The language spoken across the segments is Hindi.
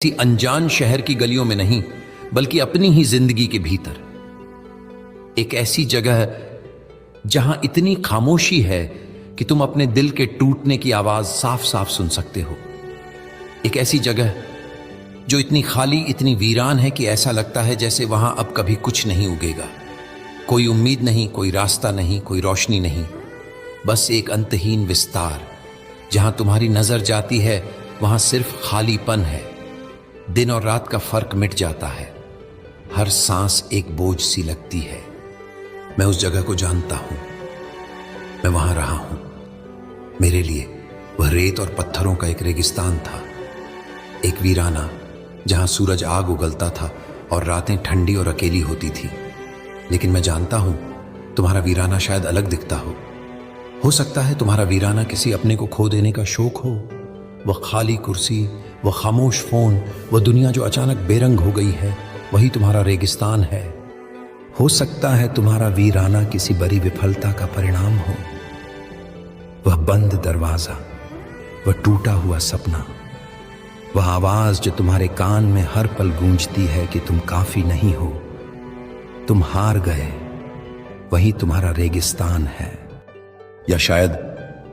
किसी अनजान शहर की गलियों में नहीं, बल्कि अपनी ही जिंदगी के भीतर। एक ऐसी जगह जहां इतनी खामोशी है कि तुम अपने दिल के टूटने की आवाज साफ साफ सुन सकते हो। एक ऐसी जगह जो इतनी खाली, इतनी वीरान है कि ऐसा लगता है जैसे वहां अब कभी कुछ नहीं उगेगा। कोई उम्मीद नहीं, कोई रास्ता नहीं, कोई रोशनी नहीं, बस एक अंतहीन विस्तार। जहां तुम्हारी नजर जाती है वहां सिर्फ खालीपन है। दिन और रात का फर्क मिट जाता है, हर सांस एक बोझ सी लगती है। मैं उस जगह को जानता हूं, मैं वहां रहा हूं। मेरे लिए वह रेत और पत्थरों का एक रेगिस्तान था, एक वीराना जहां सूरज आग उगलता था और रातें ठंडी और अकेली होती थी। लेकिन मैं जानता हूं तुम्हारा वीराना शायद अलग दिखता हो सकता है तुम्हारा वीराना किसी अपने को खो देने का शौक हो। वह खाली कुर्सी, वह खामोश फोन, वह दुनिया जो अचानक बेरंग हो गई है, वही तुम्हारा रेगिस्तान है। हो सकता है तुम्हारा वीराना किसी बड़ी विफलता का परिणाम हो। वह बंद दरवाजा, वह टूटा हुआ सपना, वह आवाज जो तुम्हारे कान में हर पल गूंजती है कि तुम काफी नहीं हो, तुम हार गए, वही तुम्हारा रेगिस्तान है। या शायद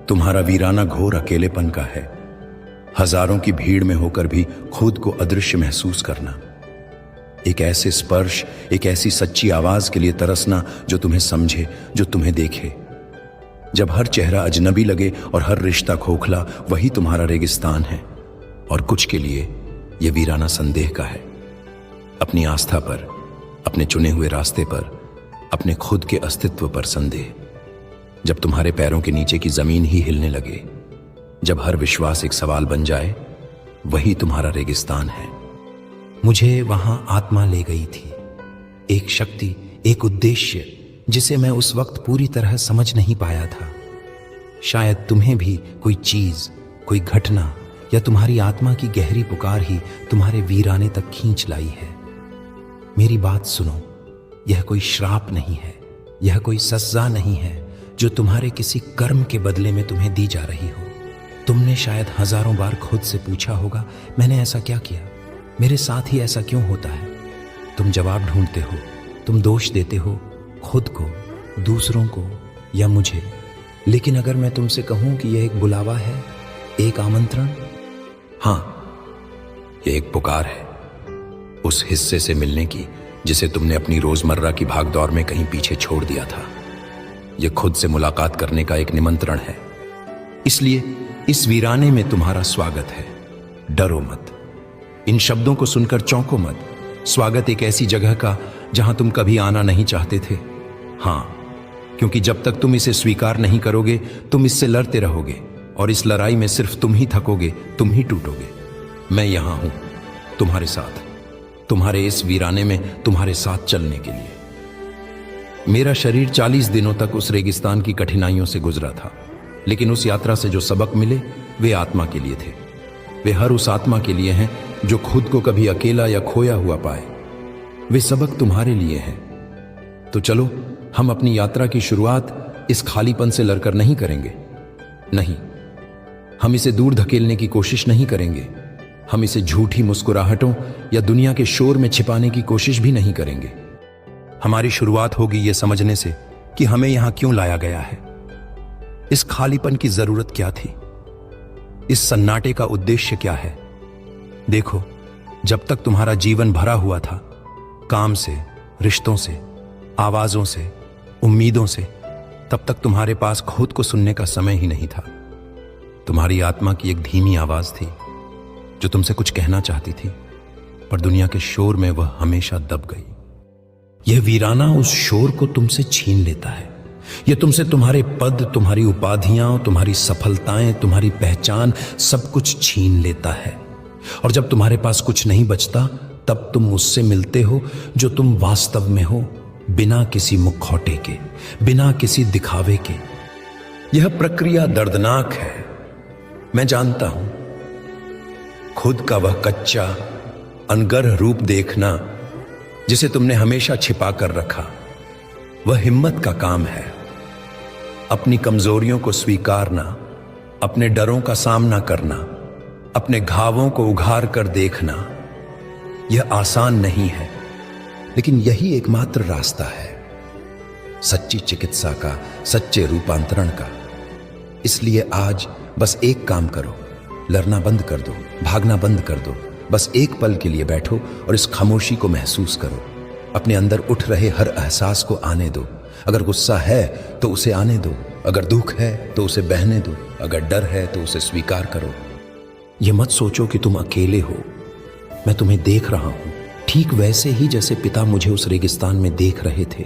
तुम्हारा वीराना घोर अकेलेपन का है, हजारों की भीड़ में होकर भी खुद को अदृश्य महसूस करना, एक ऐसे स्पर्श, एक ऐसी सच्ची आवाज के लिए तरसना जो तुम्हें समझे, जो तुम्हें देखे। जब हर चेहरा अजनबी लगे और हर रिश्ता खोखला, वही तुम्हारा रेगिस्तान है। और कुछ के लिए यह वीराना संदेह का है, अपनी आस्था पर, अपने चुने हुए रास्ते पर, अपने खुद के अस्तित्व पर संदेह। जब तुम्हारे पैरों के नीचे की जमीन ही हिलने लगे, जब हर विश्वास एक सवाल बन जाए, वही तुम्हारा रेगिस्तान है। मुझे वहां आत्मा ले गई थी, एक शक्ति, एक उद्देश्य जिसे मैं उस वक्त पूरी तरह समझ नहीं पाया था। शायद तुम्हें भी कोई चीज, कोई घटना या तुम्हारी आत्मा की गहरी पुकार ही तुम्हारे वीराने तक खींच लाई है। मेरी बात सुनो, यह कोई श्राप नहीं है, यह कोई सजा नहीं है जो तुम्हारे किसी कर्म के बदले में तुम्हें दी जा रही हो। तुमने शायद हजारों बार खुद से पूछा होगा, मैंने ऐसा क्या किया, मेरे साथ ही ऐसा क्यों होता है। तुम जवाब ढूंढते हो, तुम दोष देते हो खुद को, दूसरों को या मुझे। लेकिन अगर मैं तुमसे कहूं कि यह एक बुलावा है, एक आमंत्रण, हां, यह एक पुकार है उस हिस्से से मिलने की जिसे तुमने अपनी रोजमर्रा की भागदौड़ में कहीं पीछे छोड़ दिया था। यह खुद से मुलाकात करने का एक निमंत्रण है। इसलिए इस वीराने में तुम्हारा स्वागत है। डरो मत, इन शब्दों को सुनकर चौंको मत। स्वागत एक ऐसी जगह का जहां तुम कभी आना नहीं चाहते थे। हां, क्योंकि जब तक तुम इसे स्वीकार नहीं करोगे, तुम इससे लड़ते रहोगे और इस लड़ाई में सिर्फ तुम ही थकोगे, तुम ही टूटोगे। मैं यहां हूं तुम्हारे साथ, तुम्हारे इस वीराने में तुम्हारे साथ चलने के लिए। मेरा शरीर 40 दिनों तक उस रेगिस्तान की कठिनाइयों से गुजरा था, लेकिन उस यात्रा से जो सबक मिले वे आत्मा के लिए थे। वे हर उस आत्मा के लिए हैं जो खुद को कभी अकेला या खोया हुआ पाए। वे सबक तुम्हारे लिए हैं। तो चलो, हम अपनी यात्रा की शुरुआत इस खालीपन से लड़कर नहीं करेंगे। नहीं, हम इसे दूर धकेलने की कोशिश नहीं करेंगे। हम इसे झूठी मुस्कुराहटों या दुनिया के शोर में छिपाने की कोशिश भी नहीं करेंगे। हमारी शुरुआत होगी यह समझने से कि हमें यहां क्यों लाया गया है, इस खालीपन की जरूरत क्या थी, इस सन्नाटे का उद्देश्य क्या है। देखो, जब तक तुम्हारा जीवन भरा हुआ था काम से, रिश्तों से, आवाजों से, उम्मीदों से, तब तक तुम्हारे पास खुद को सुनने का समय ही नहीं था। तुम्हारी आत्मा की एक धीमी आवाज थी जो तुमसे कुछ कहना चाहती थी, पर दुनिया के शोर में वह हमेशा दब गई। यह वीराना उस शोर को तुमसे छीन लेता है। यह तुमसे तुम्हारे पद, तुम्हारी उपाधियां, तुम्हारी सफलताएं, तुम्हारी पहचान, सब कुछ छीन लेता है। और जब तुम्हारे पास कुछ नहीं बचता, तब तुम उससे मिलते हो जो तुम वास्तव में हो, बिना किसी मुखौटे के, बिना किसी दिखावे के। यह प्रक्रिया दर्दनाक है, मैं जानता हूं। खुद का वह कच्चा, अनगढ़ रूप देखना जिसे तुमने हमेशा छिपा कर रखा, वह हिम्मत का काम है। अपनी कमजोरियों को स्वीकारना, अपने डरों का सामना करना, अपने घावों को उघाड़ कर देखना, यह आसान नहीं है, लेकिन यही एकमात्र रास्ता है सच्ची चिकित्सा का, सच्चे रूपांतरण का। इसलिए आज बस एक काम करो, लड़ना बंद कर दो, भागना बंद कर दो। बस एक पल के लिए बैठो और इस खामोशी को महसूस करो। अपने अंदर उठ रहे हर एहसास को आने दो। अगर गुस्सा है तो उसे आने दो, अगर दुख है तो उसे बहने दो, अगर डर है तो उसे स्वीकार करो। यह मत सोचो कि तुम अकेले हो, मैं तुम्हें देख रहा हूं, ठीक वैसे ही जैसे पिता मुझे उस रेगिस्तान में देख रहे थे।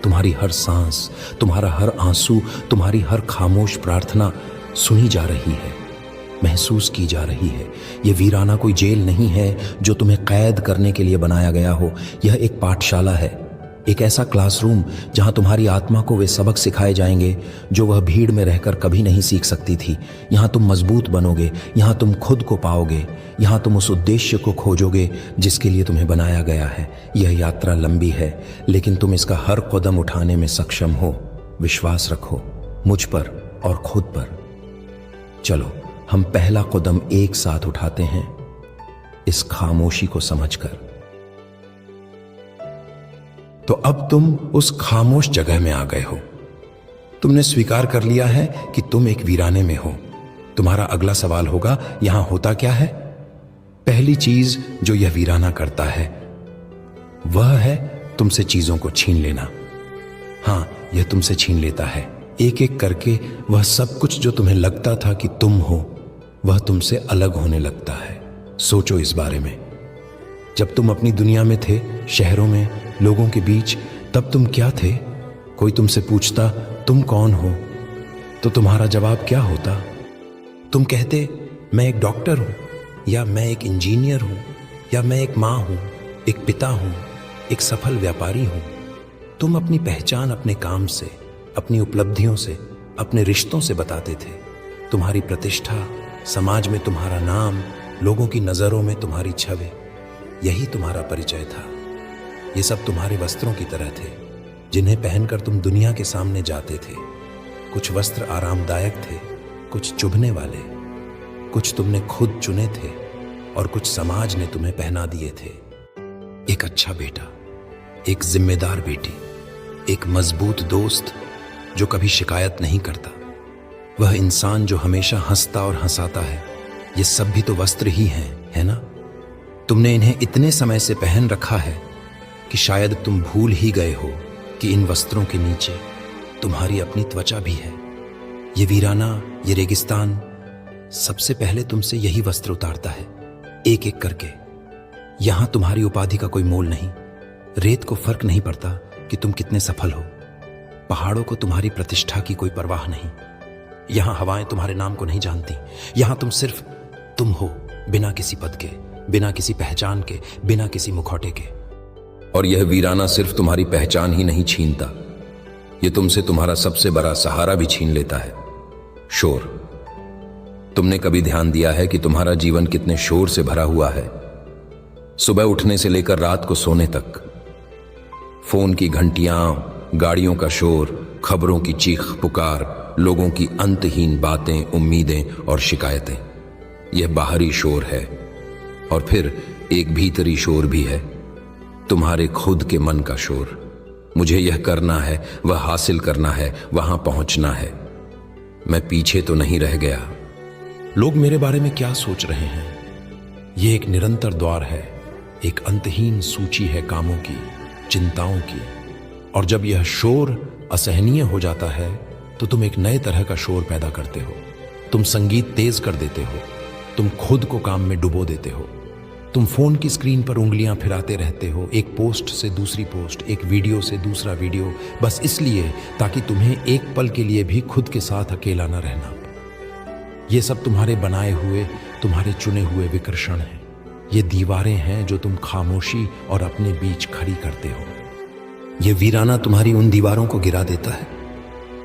तुम्हारी हर सांस, तुम्हारा हर आंसू, तुम्हारी हर खामोश प्रार्थना सुनी जा रही है, महसूस की जा रही है। यह वीराना कोई जेल नहीं है जो तुम्हें कैद करने के लिए बनाया गया हो। यह एक पाठशाला है, एक ऐसा क्लासरूम जहां तुम्हारी आत्मा को वे सबक सिखाए जाएंगे जो वह भीड़ में रहकर कभी नहीं सीख सकती थी। यहां तुम मजबूत बनोगे, यहां तुम खुद को पाओगे, यहां तुम उस उद्देश्य को खोजोगे जिसके लिए तुम्हें बनाया गया है। यह यात्रा लंबी है, लेकिन तुम इसका हर कदम उठाने में सक्षम हो। विश्वास रखो मुझ पर और खुद पर। चलो हम पहला कदम एक साथ उठाते हैं, इस खामोशी को समझकर। तो अब तुम उस खामोश जगह में आ गए हो। तुमने स्वीकार कर लिया है कि तुम एक वीराने में हो। तुम्हारा अगला सवाल होगा, यहां होता क्या है? पहली चीज जो यह वीराना करता है वह है तुमसे चीजों को छीन लेना। हां, यह तुमसे छीन लेता है। एक एक करके वह सब कुछ जो तुम्हें लगता था कि तुम हो, वह तुमसे अलग होने लगता है। सोचो इस बारे में। जब तुम अपनी दुनिया में थे, शहरों में, लोगों के बीच, तब तुम क्या थे? कोई तुमसे पूछता तुम कौन हो, तो तुम्हारा जवाब क्या होता? तुम कहते मैं एक डॉक्टर हूं, या मैं एक इंजीनियर हूं, या मैं एक मां हूं, एक पिता हूं, एक सफल व्यापारी हूं। तुम अपनी पहचान अपने काम से, अपनी उपलब्धियों से, अपने रिश्तों से बताते थे। तुम्हारी प्रतिष्ठा, समाज में तुम्हारा नाम, लोगों की नजरों में तुम्हारी छवि, यही तुम्हारा परिचय था। ये सब तुम्हारे वस्त्रों की तरह थे जिन्हें पहनकर तुम दुनिया के सामने जाते थे। कुछ वस्त्र आरामदायक थे, कुछ चुभने वाले, कुछ तुमने खुद चुने थे और कुछ समाज ने तुम्हें पहना दिए थे। एक अच्छा बेटा, एक जिम्मेदार बेटी, एक मजबूत दोस्त जो कभी शिकायत नहीं करता, वह इंसान जो हमेशा हंसता और हंसाता है। ये सब भी तो वस्त्र ही हैं, है ना? तुमने इन्हें इतने समय से पहन रखा है कि शायद तुम भूल ही गए हो कि इन वस्त्रों के नीचे तुम्हारी अपनी त्वचा भी है। ये वीराना, ये रेगिस्तान सबसे पहले तुमसे यही वस्त्र उतारता है, एक एक करके। यहां तुम्हारी उपाधि का कोई मोल नहीं, रेत को फर्क नहीं पड़ता कि तुम कितने सफल हो, पहाड़ों को तुम्हारी प्रतिष्ठा की कोई परवाह नहीं। यहां हवाएं तुम्हारे नाम को नहीं जानती। यहां तुम सिर्फ तुम हो, बिना किसी पद के, बिना किसी पहचान के, बिना किसी मुखौटे के। और यह वीराना सिर्फ तुम्हारी पहचान ही नहीं छीनता, यह तुमसे तुम्हारा सबसे बड़ा सहारा भी छीन लेता है, शोर। तुमने कभी ध्यान दिया है कि तुम्हारा जीवन कितने शोर से भरा हुआ है? सुबह उठने से लेकर रात को सोने तक फोन की घंटियां, गाड़ियों का शोर, खबरों की चीख पुकार, लोगों की अंतहीन बातें, उम्मीदें और शिकायतें। यह बाहरी शोर है। और फिर एक भीतरी शोर भी है, तुम्हारे खुद के मन का शोर। मुझे यह करना है, वह हासिल करना है, वहां पहुंचना है। मैं पीछे तो नहीं रह गया। लोग मेरे बारे में क्या सोच रहे हैं? यह एक निरंतर द्वार है, एक अंतहीन सूची है कामों की, चिंताओं की। और जब यह शोर असहनीय हो जाता है तो तुम एक नए तरह का शोर पैदा करते हो। तुम संगीत तेज कर देते हो, तुम खुद को काम में डुबो देते हो। तुम फोन की स्क्रीन पर उंगलियां फिराते रहते हो, एक पोस्ट से दूसरी पोस्ट, एक वीडियो से दूसरा वीडियो, बस इसलिए ताकि तुम्हें एक पल के लिए भी खुद के साथ अकेला न रहना। ये सब तुम्हारे बनाए हुए, तुम्हारे चुने हुए विकर्षण हैं। ये दीवारें हैं जो तुम खामोशी और अपने बीच खड़ी करते हो। ये वीराना तुम्हारी उन दीवारों को गिरा देता है।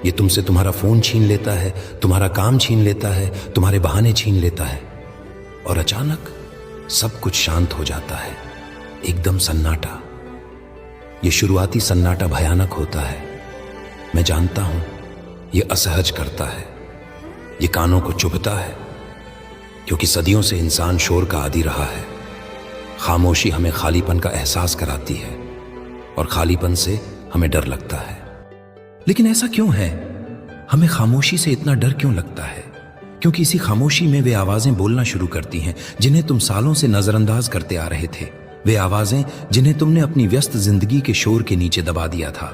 ये तुमसे तुम्हारा फोन छीन लेता है, तुम्हारा काम छीन लेता है, तुम्हारे बहाने छीन लेता है। और अचानक सब कुछ शांत हो जाता है, एकदम सन्नाटा। ये शुरुआती सन्नाटा भयानक होता है, मैं जानता हूं। ये असहज करता है, ये कानों को चुभता है, क्योंकि सदियों से इंसान शोर का आदी रहा है। खामोशी हमें खालीपन का एहसास कराती है और खालीपन से हमें डर लगता है। लेकिन ऐसा क्यों है? हमें खामोशी से इतना डर क्यों लगता है? क्योंकि इसी खामोशी में वे आवाजें बोलना शुरू करती हैं जिन्हें तुम सालों से नजरअंदाज करते आ रहे थे। वे आवाजें जिन्हें तुमने अपनी व्यस्त जिंदगी के शोर के नीचे दबा दिया था।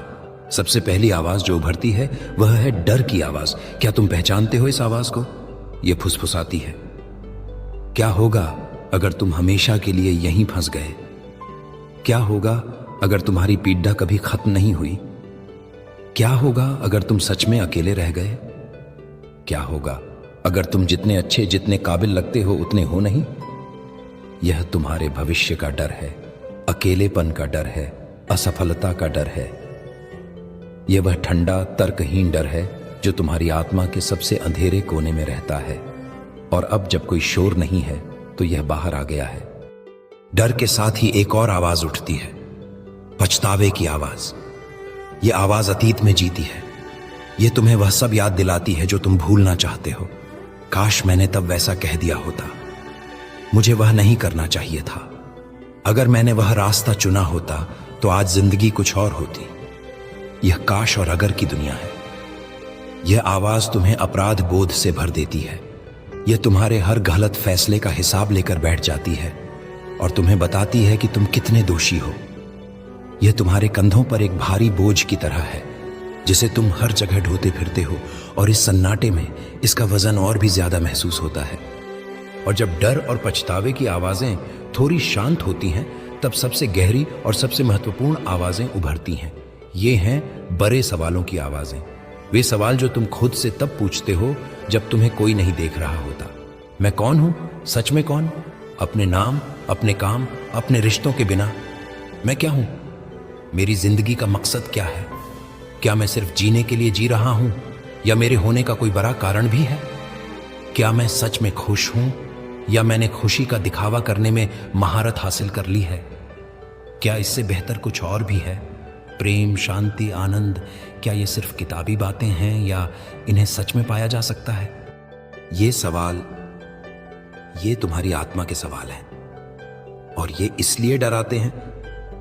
सबसे पहली आवाज जो उभरती है वह है डर की आवाज। क्या तुम पहचानते हो इस आवाज को? यह फुसफुसाती है, क्या होगा अगर तुम हमेशा के लिए यहीं फंस गए? क्या होगा अगर तुम्हारी पीड़ा कभी खत्म नहीं हुई? क्या होगा अगर तुम सच में अकेले रह गए? क्या होगा अगर तुम जितने अच्छे, जितने काबिल लगते हो उतने हो नहीं? यह तुम्हारे भविष्य का डर है, अकेलेपन का डर है, असफलता का डर है। यह वह ठंडा, तर्कहीन डर है जो तुम्हारी आत्मा के सबसे अंधेरे कोने में रहता है। और अब जब कोई शोर नहीं है तो यह बाहर आ गया है। डर के साथ ही एक और आवाज उठती है, पछतावे की आवाज। यह आवाज अतीत में जीती है। यह तुम्हें वह सब याद दिलाती है जो तुम भूलना चाहते हो। काश मैंने तब वैसा कह दिया होता, मुझे वह नहीं करना चाहिए था। अगर मैंने वह रास्ता चुना होता तो आज जिंदगी कुछ और होती। यह काश और अगर की दुनिया है। यह आवाज तुम्हें अपराध बोध से भर देती है। यह तुम्हारे हर गलत फैसले का हिसाब लेकर बैठ जाती है और तुम्हें बताती है कि तुम कितने दोषी हो। यह तुम्हारे कंधों पर एक भारी बोझ की तरह है जिसे तुम हर जगह ढोते फिरते हो और इस सन्नाटे में इसका वजन और भी ज्यादा महसूस होता है। और जब डर और पछतावे की आवाजें थोड़ी शांत होती हैं तब सबसे गहरी और सबसे महत्वपूर्ण आवाजें उभरती हैं। ये हैं बड़े सवालों की आवाजें। वे सवाल जो तुम खुद से तब पूछते हो जब तुम्हें कोई नहीं देख रहा होता। मैं कौन हूं? सच में कौन? अपने नाम, अपने काम, अपने रिश्तों के बिना मैं क्या हूं? मेरी जिंदगी का मकसद क्या है? क्या मैं सिर्फ जीने के लिए जी रहा हूं या मेरे होने का कोई बड़ा कारण भी है? क्या मैं सच में खुश हूं या मैंने खुशी का दिखावा करने में महारत हासिल कर ली है? क्या इससे बेहतर कुछ और भी है? प्रेम, शांति, आनंद, क्या ये सिर्फ किताबी बातें हैं या इन्हें सच में पाया जा सकता है? ये सवाल, ये तुम्हारी आत्मा के सवाल हैं और ये इसलिए डराते हैं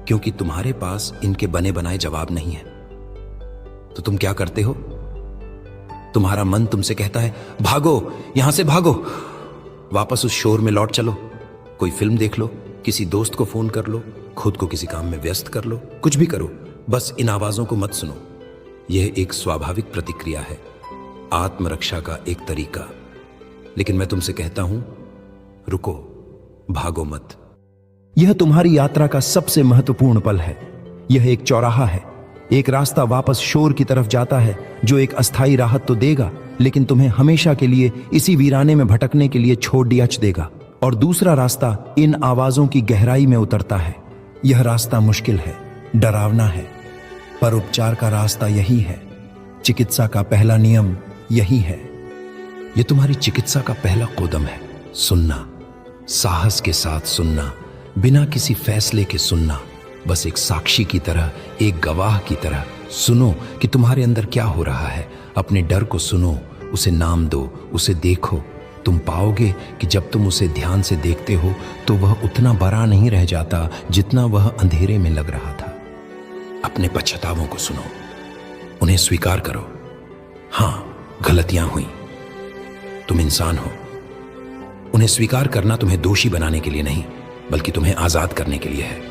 क्योंकि तुम्हारे पास इनके बने बनाए जवाब नहीं है। तो तुम क्या करते हो? तुम्हारा मन तुमसे कहता है, भागो, यहां से भागो, वापस उस शोर में लौट चलो, कोई फिल्म देख लो, किसी दोस्त को फोन कर लो, खुद को किसी काम में व्यस्त कर लो, कुछ भी करो, बस इन आवाजों को मत सुनो। यह एक स्वाभाविक प्रतिक्रिया है, आत्मरक्षा का एक तरीका। लेकिन मैं तुमसे कहता हूं, रुको, भागो मत। यह तुम्हारी यात्रा का सबसे महत्वपूर्ण पल है। यह एक चौराहा है। एक रास्ता वापस शोर की तरफ जाता है जो एक अस्थायी राहत तो देगा लेकिन तुम्हें हमेशा के लिए इसी वीराने में भटकने के लिए छोड़ दिया देगा। और दूसरा रास्ता इन आवाजों की गहराई में उतरता है। यह रास्ता मुश्किल है, डरावना है, पर उपचार का रास्ता यही है। चिकित्सा का पहला नियम यही है। यह तुम्हारी चिकित्सा का पहला कदम है। सुनना, साहस के साथ सुनना, बिना किसी फैसले के सुनना, बस एक साक्षी की तरह, एक गवाह की तरह सुनो कि तुम्हारे अंदर क्या हो रहा है। अपने डर को सुनो, उसे नाम दो, उसे देखो। तुम पाओगे कि जब तुम उसे ध्यान से देखते हो तो वह उतना बड़ा नहीं रह जाता जितना वह अंधेरे में लग रहा था। अपने पछतावों को सुनो, उन्हें स्वीकार करो। हां, गलतियां हुई, तुम इंसान हो। उन्हें स्वीकार करना तुम्हें दोषी बनाने के लिए नहीं, बल्कि तुम्हें आजाद करने के लिए है।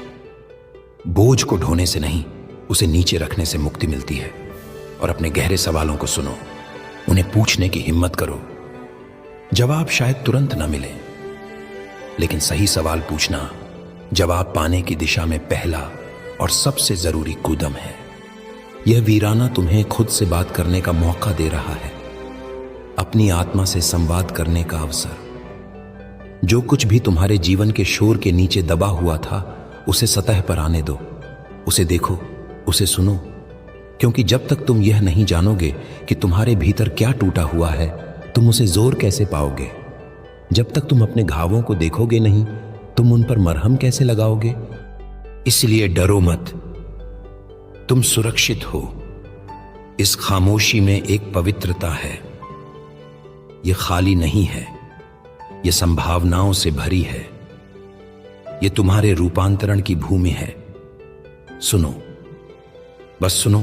बोझ को ढोने से नहीं, उसे नीचे रखने से मुक्ति मिलती है। और अपने गहरे सवालों को सुनो, उन्हें पूछने की हिम्मत करो। जवाब शायद तुरंत न मिले, लेकिन सही सवाल पूछना जवाब पाने की दिशा में पहला और सबसे जरूरी कदम है। यह वीराना तुम्हें खुद से बात करने का मौका दे रहा है, अपनी आत्मा से संवाद करने का अवसर। जो कुछ भी तुम्हारे जीवन के शोर के नीचे दबा हुआ था उसे सतह पर आने दो, उसे देखो, उसे सुनो। क्योंकि जब तक तुम यह नहीं जानोगे कि तुम्हारे भीतर क्या टूटा हुआ है, तुम उसे जोर कैसे पाओगे? जब तक तुम अपने घावों को देखोगे नहीं, तुम उन पर मरहम कैसे लगाओगे? इसलिए डरो मत, तुम सुरक्षित हो। इस खामोशी में एक पवित्रता है। यह खाली नहीं है, यह संभावनाओं से भरी है। ये तुम्हारे रूपांतरण की भूमि है। सुनो, बस सुनो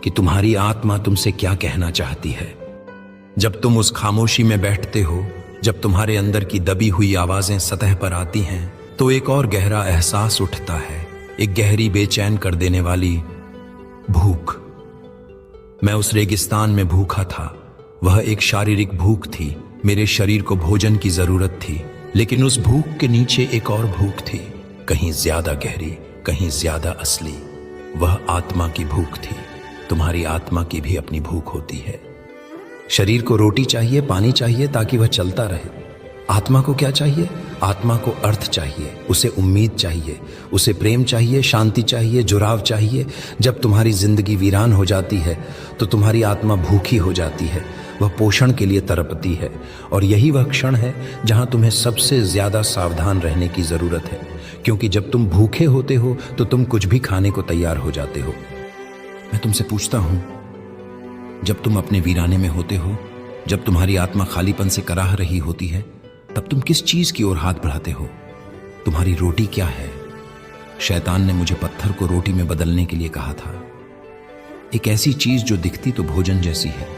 कि तुम्हारी आत्मा तुमसे क्या कहना चाहती है। जब तुम उस खामोशी में बैठते हो, जब तुम्हारे अंदर की दबी हुई आवाजें सतह पर आती हैं, तो एक और गहरा एहसास उठता है, एक गहरी बेचैन कर देने वाली भूख। मैं उस रेगिस्तान में भूखा था। वह एक शारीरिक भूख थी, मेरे शरीर को भोजन की जरूरत थी, लेकिन उस भूख के नीचे एक और भूख थी, कहीं ज्यादा गहरी, कहीं ज्यादा असली। वह आत्मा की भूख थी। तुम्हारी आत्मा की भी अपनी भूख होती है। शरीर को रोटी चाहिए, पानी चाहिए ताकि वह चलता रहे। आत्मा को क्या चाहिए? आत्मा को अर्थ चाहिए, उसे उम्मीद चाहिए, उसे प्रेम चाहिए, शांति चाहिए, जुड़ाव चाहिए। जब तुम्हारी जिंदगी वीरान हो जाती है तो तुम्हारी आत्मा भूखी हो जाती है, वह पोषण के लिए तड़पती है। और यही वह क्षण है जहां तुम्हें सबसे ज्यादा सावधान रहने की जरूरत है, क्योंकि जब तुम भूखे होते हो तो तुम कुछ भी खाने को तैयार हो जाते हो। मैं तुमसे पूछता हूं, जब तुम अपने वीराने में होते हो, जब तुम्हारी आत्मा खालीपन से कराह रही होती है, तब तुम किस चीज की ओर हाथ बढ़ाते हो? तुम्हारी रोटी क्या है? शैतान ने मुझे पत्थर को रोटी में बदलने के लिए कहा था। एक ऐसी चीज जो दिखती तो भोजन जैसी है,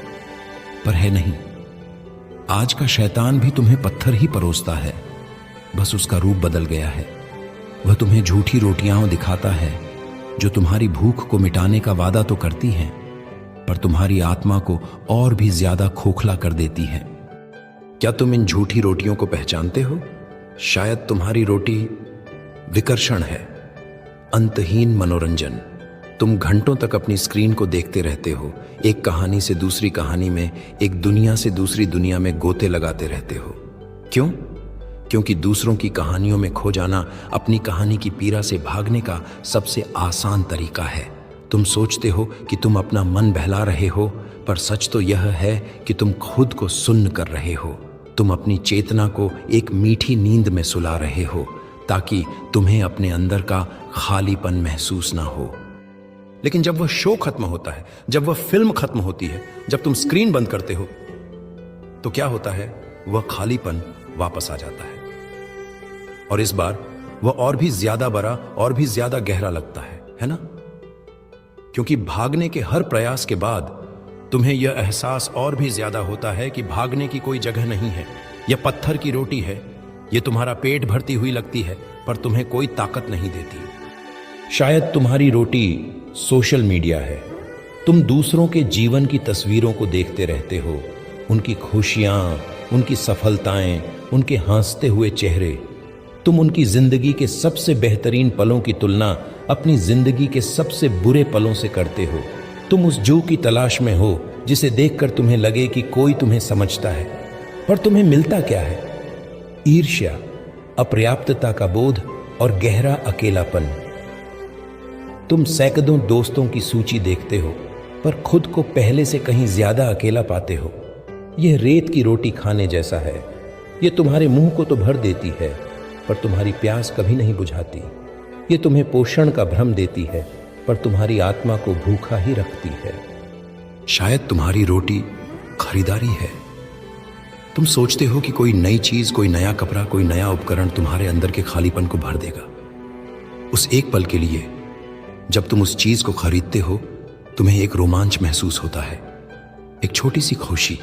पर है नहीं। आज का शैतान भी तुम्हें पत्थर ही परोसता है, बस उसका रूप बदल गया है। वह तुम्हें झूठी रोटियां दिखाता है जो तुम्हारी भूख को मिटाने का वादा तो करती हैं, पर तुम्हारी आत्मा को और भी ज्यादा खोखला कर देती है। क्या तुम इन झूठी रोटियों को पहचानते हो? शायद तुम्हारी रोटी विकर्षण है, अंतहीन मनोरंजन। तुम घंटों तक अपनी स्क्रीन को देखते रहते हो, एक कहानी से दूसरी कहानी में, एक दुनिया से दूसरी दुनिया में गोते लगाते रहते हो। क्यों? क्योंकि दूसरों की कहानियों में खो जाना अपनी कहानी की पीड़ा से भागने का सबसे आसान तरीका है। तुम सोचते हो कि तुम अपना मन बहला रहे हो, पर सच तो यह है कि तुम खुद को सुन्न कर रहे हो। तुम अपनी चेतना को एक मीठी नींद में सुला रहे हो ताकि तुम्हें अपने अंदर का खालीपन महसूस ना हो। लेकिन जब वह शो खत्म होता है, जब वह फिल्म खत्म होती है, जब तुम स्क्रीन बंद करते हो, तो क्या होता है? वह खालीपन वापस आ जाता है, और इस बार वह और भी ज्यादा बड़ा और भी ज्यादा गहरा लगता है ना? क्योंकि भागने के हर प्रयास के बाद तुम्हें यह एहसास और भी ज्यादा होता है कि भागने की कोई जगह नहीं है। यह पत्थर की रोटी है, यह तुम्हारा पेट भरती हुई लगती है, पर तुम्हें कोई ताकत नहीं देती। शायद तुम्हारी रोटी सोशल मीडिया है। तुम दूसरों के जीवन की तस्वीरों को देखते रहते हो, उनकी खुशियां, उनकी सफलताएं, उनके हंसते हुए चेहरे। तुम उनकी जिंदगी के सबसे बेहतरीन पलों की तुलना अपनी जिंदगी के सबसे बुरे पलों से करते हो। तुम उस जू की तलाश में हो जिसे देखकर तुम्हें लगे कि कोई तुम्हें समझता है, पर तुम्हें मिलता क्या है? ईर्ष्या, अपर्याप्तता का बोध और गहरा अकेलापन। तुम सैकड़ों दोस्तों की सूची देखते हो, पर खुद को पहले से कहीं ज्यादा अकेला पाते हो। यह रेत की रोटी खाने जैसा है। यह तुम्हारे मुंह को तो भर देती है, पर तुम्हारी प्यास कभी नहीं बुझाती। ये तुम्हें पोषण का भ्रम देती है, पर तुम्हारी आत्मा को भूखा ही रखती है। शायद तुम्हारी रोटी खरीदारी है। तुम सोचते हो कि कोई नई चीज, कोई नया कपड़ा, कोई नया उपकरण तुम्हारे अंदर के खालीपन को भर देगा। उस एक पल के लिए जब तुम उस चीज को खरीदते हो, तुम्हें एक रोमांच महसूस होता है, एक छोटी सी खुशी।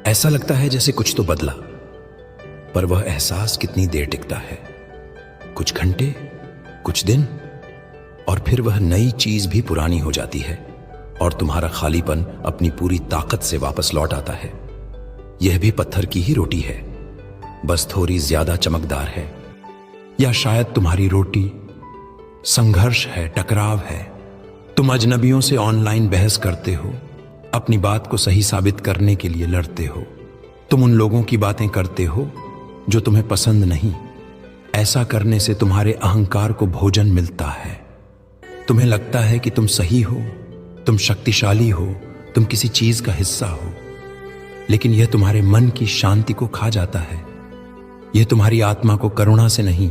ऐसा लगता है जैसे कुछ तो बदला, पर वह एहसास कितनी देर टिकता है? कुछ घंटे, कुछ दिन, और फिर वह नई चीज भी पुरानी हो जाती है और तुम्हारा खालीपन अपनी पूरी ताकत से वापस लौट आता है। यह भी पत्थर की ही रोटी है, बस थोड़ी ज्यादा चमकदार है। या शायद तुम्हारी रोटी संघर्ष है, टकराव है। तुम अजनबियों से ऑनलाइन बहस करते हो, अपनी बात को सही साबित करने के लिए लड़ते हो। तुम उन लोगों की बातें करते हो जो तुम्हें पसंद नहीं। ऐसा करने से तुम्हारे अहंकार को भोजन मिलता है। तुम्हें लगता है कि तुम सही हो, तुम शक्तिशाली हो, तुम किसी चीज का हिस्सा हो, लेकिन यह तुम्हारे मन की शांति को खा जाता है। यह तुम्हारी आत्मा को करुणा से नहीं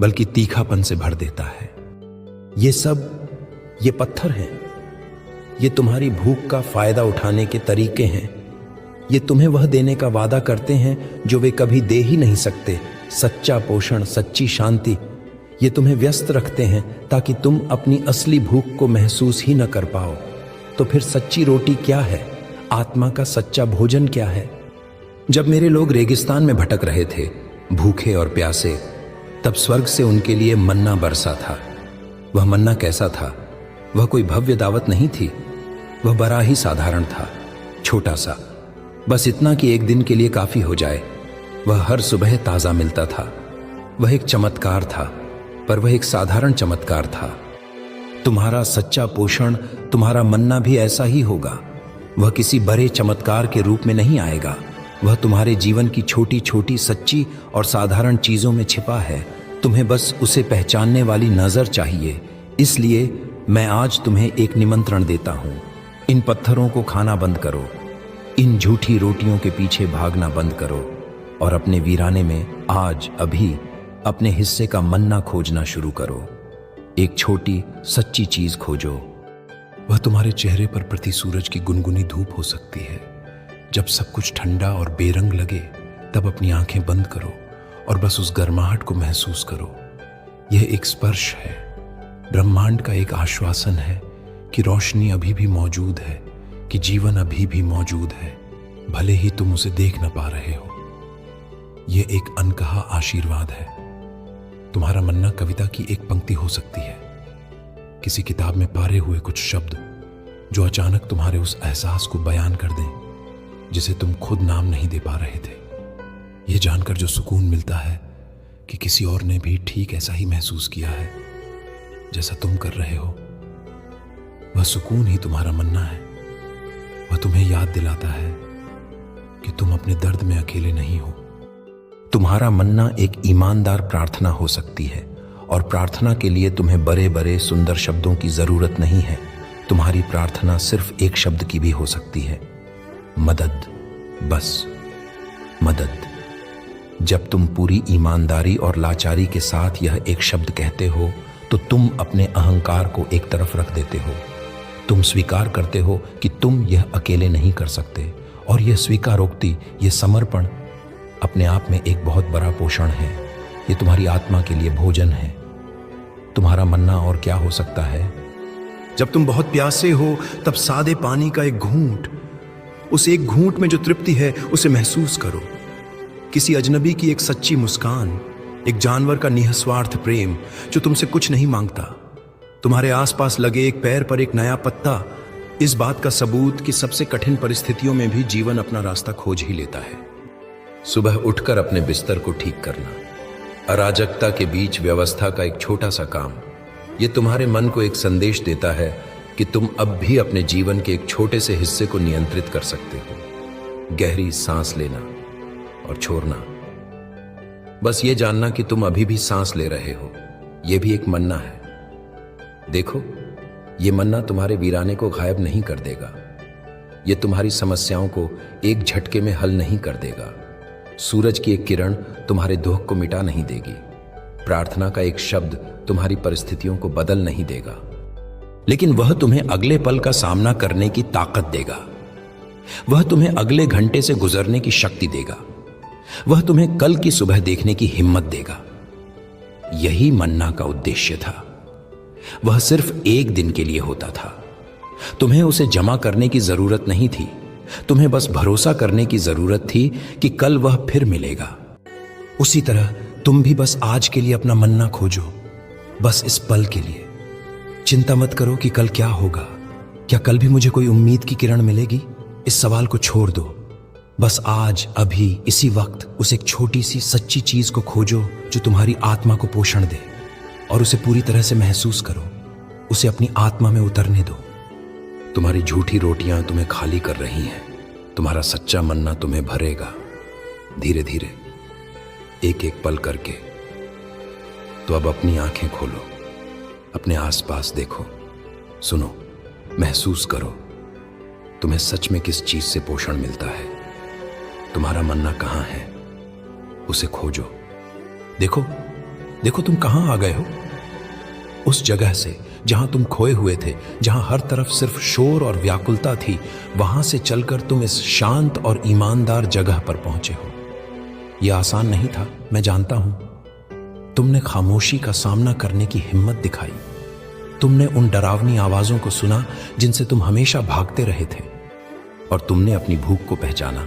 बल्कि तीखापन से भर देता है। ये पत्थर हैं। ये तुम्हारी भूख का फायदा उठाने के तरीके हैं। ये तुम्हें वह देने का वादा करते हैं जो वे कभी दे ही नहीं सकते, सच्चा पोषण, सच्ची शांति, ये तुम्हें व्यस्त रखते हैं ताकि तुम अपनी असली भूख को महसूस ही न कर पाओ। तो फिर सच्ची रोटी क्या है? आत्मा का सच्चा भोजन क्या है? जब मेरे लोग रेगिस्तान में भटक रहे थे, भूखे और प्यासे, तब स्वर्ग से उनके लिए मन्ना बरसा था। वह मन्ना कैसा था? वह कोई भव्य दावत नहीं थी। वह बड़ा ही साधारण था, छोटा सा, बस इतना कि एक दिन के लिए काफी हो जाए। वह हर सुबह ताजा मिलता था। वह एक चमत्कार था, पर वह एक साधारण चमत्कार था। तुम्हारा सच्चा पोषण, तुम्हारा मन्ना भी ऐसा ही होगा। वह किसी बड़े चमत्कार के रूप में नहीं आएगा। वह तुम्हारे जीवन की छोटी छोटी सच्ची और साधारण चीजों में छिपा है। तुम्हें बस उसे पहचानने वाली नजर चाहिए। इसलिए मैं आज तुम्हें एक निमंत्रण देता हूं। इन पत्थरों को खाना बंद करो, इन झूठी रोटियों के पीछे भागना बंद करो और अपने वीराने में आज अभी अपने हिस्से का मन्ना खोजना शुरू करो। एक छोटी सच्ची चीज खोजो। वह तुम्हारे चेहरे पर प्रति सूरज की गुनगुनी धूप हो सकती है। जब सब कुछ ठंडा और बेरंग लगे, तब अपनी आंखें बंद करो और बस उस गर्माहट को महसूस करो। यह एक स्पर्श है, ब्रह्मांड का एक आश्वासन है कि रोशनी अभी भी मौजूद है, कि जीवन अभी भी मौजूद है, भले ही तुम उसे देख न पा रहे हो। यह एक अनकहा आशीर्वाद है। तुम्हारा मन्ना कविता की एक पंक्ति हो सकती है, किसी किताब में पारे हुए कुछ शब्द जो अचानक तुम्हारे उस एहसास को बयान कर दें जिसे तुम खुद नाम नहीं दे पा रहे थे। यह जानकर जो सुकून मिलता है कि किसी और ने भी ठीक ऐसा ही महसूस किया है जैसा तुम कर रहे हो, वह सुकून ही तुम्हारा मन्ना है। वह तुम्हें याद दिलाता है कि तुम अपने दर्द में अकेले नहीं हो। तुम्हारा मन्ना एक ईमानदार प्रार्थना हो सकती है, और प्रार्थना के लिए तुम्हें बड़े बड़े सुंदर शब्दों की जरूरत नहीं है। तुम्हारी प्रार्थना सिर्फ एक शब्द की भी हो सकती है, मदद। बस मदद। जब तुम पूरी ईमानदारी और लाचारी के साथ यह एक शब्द कहते हो, तो तुम अपने अहंकार को एक तरफ रख देते हो। तुम स्वीकार करते हो कि तुम यह अकेले नहीं कर सकते, और यह स्वीकारोक्ति, यह समर्पण अपने आप में एक बहुत बड़ा पोषण है। यह तुम्हारी आत्मा के लिए भोजन है। तुम्हारा मन्ना और क्या हो सकता है? जब तुम बहुत प्यासे हो, तब सादे पानी का एक घूंट, उस एक घूंट में जो तृप्ति है उसे महसूस करो। किसी अजनबी की एक सच्ची मुस्कान, एक जानवर का निस्वार्थ प्रेम जो तुमसे कुछ नहीं मांगता, तुम्हारे आसपास लगे एक पैर पर एक नया पत्ता, इस बात का सबूत कि सबसे कठिन परिस्थितियों में भी जीवन अपना रास्ता खोज ही लेता है। सुबह उठकर अपने बिस्तर को ठीक करना, अराजकता के बीच व्यवस्था का एक छोटा सा काम, यह तुम्हारे मन को एक संदेश देता है कि तुम अब भी अपने जीवन के एक छोटे से हिस्से को नियंत्रित कर सकते हो। गहरी सांस लेना और छोड़ना, बस ये जानना कि तुम अभी भी सांस ले रहे हो, यह भी एक मन्ना है। देखो, यह मन्ना तुम्हारे वीराने को गायब नहीं कर देगा। यह तुम्हारी समस्याओं को एक झटके में हल नहीं कर देगा। सूरज की एक किरण तुम्हारे दुख को मिटा नहीं देगी। प्रार्थना का एक शब्द तुम्हारी परिस्थितियों को बदल नहीं देगा, लेकिन वह तुम्हें अगले पल का सामना करने की ताकत देगा। वह तुम्हें अगले घंटे से गुजरने की शक्ति देगा। वह तुम्हें कल की सुबह देखने की हिम्मत देगा। यही मन्ना का उद्देश्य था। वह सिर्फ एक दिन के लिए होता था। तुम्हें उसे जमा करने की जरूरत नहीं थी। तुम्हें बस भरोसा करने की जरूरत थी कि कल वह फिर मिलेगा। उसी तरह तुम भी बस आज के लिए अपना मन्ना खोजो, बस इस पल के लिए। चिंता मत करो कि कल क्या होगा, क्या कल भी मुझे कोई उम्मीद की किरण मिलेगी। इस सवाल को छोड़ दो। बस आज, अभी, इसी वक्त उस एक छोटी सी सच्ची चीज को खोजो जो तुम्हारी आत्मा को पोषण दे, और उसे पूरी तरह से महसूस करो। उसे अपनी आत्मा में उतरने दो। तुम्हारी झूठी रोटियां तुम्हें खाली कर रही हैं। तुम्हारा सच्चा मन्ना तुम्हें भरेगा, धीरे धीरे, एक एक पल करके। तो अब अपनी आंखें खोलो, अपने आसपास देखो, सुनो, महसूस करो। तुम्हें सच में किस चीज से पोषण मिलता है? तुम्हारा मन्ना कहां है? उसे खोजो। देखो, देखो तुम कहां आ गए हो। उस जगह से जहां तुम खोए हुए थे, जहां हर तरफ सिर्फ शोर और व्याकुलता थी, वहां से चलकर तुम इस शांत और ईमानदार जगह पर पहुंचे हो। यह आसान नहीं था, मैं जानता हूं। तुमने खामोशी का सामना करने की हिम्मत दिखाई। तुमने उन डरावनी आवाजों को सुना जिनसे तुम हमेशा भागते रहे थे, और तुमने अपनी भूख को पहचाना।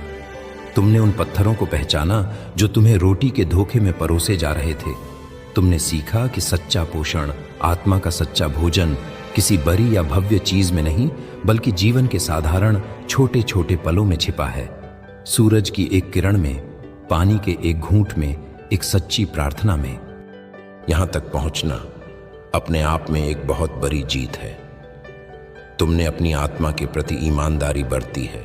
तुमने उन पत्थरों को पहचाना जो तुम्हें रोटी के धोखे में परोसे जा रहे थे। तुमने सीखा कि सच्चा पोषण, आत्मा का सच्चा भोजन किसी बड़ी या भव्य चीज में नहीं, बल्कि जीवन के साधारण छोटे छोटे पलों में छिपा है। सूरज की एक किरण में, पानी के एक घूंट में, एक सच्ची प्रार्थना में। यहां तक पहुंचना अपने आप में एक बहुत बड़ी जीत है। तुमने अपनी आत्मा के प्रति ईमानदारी बरती है।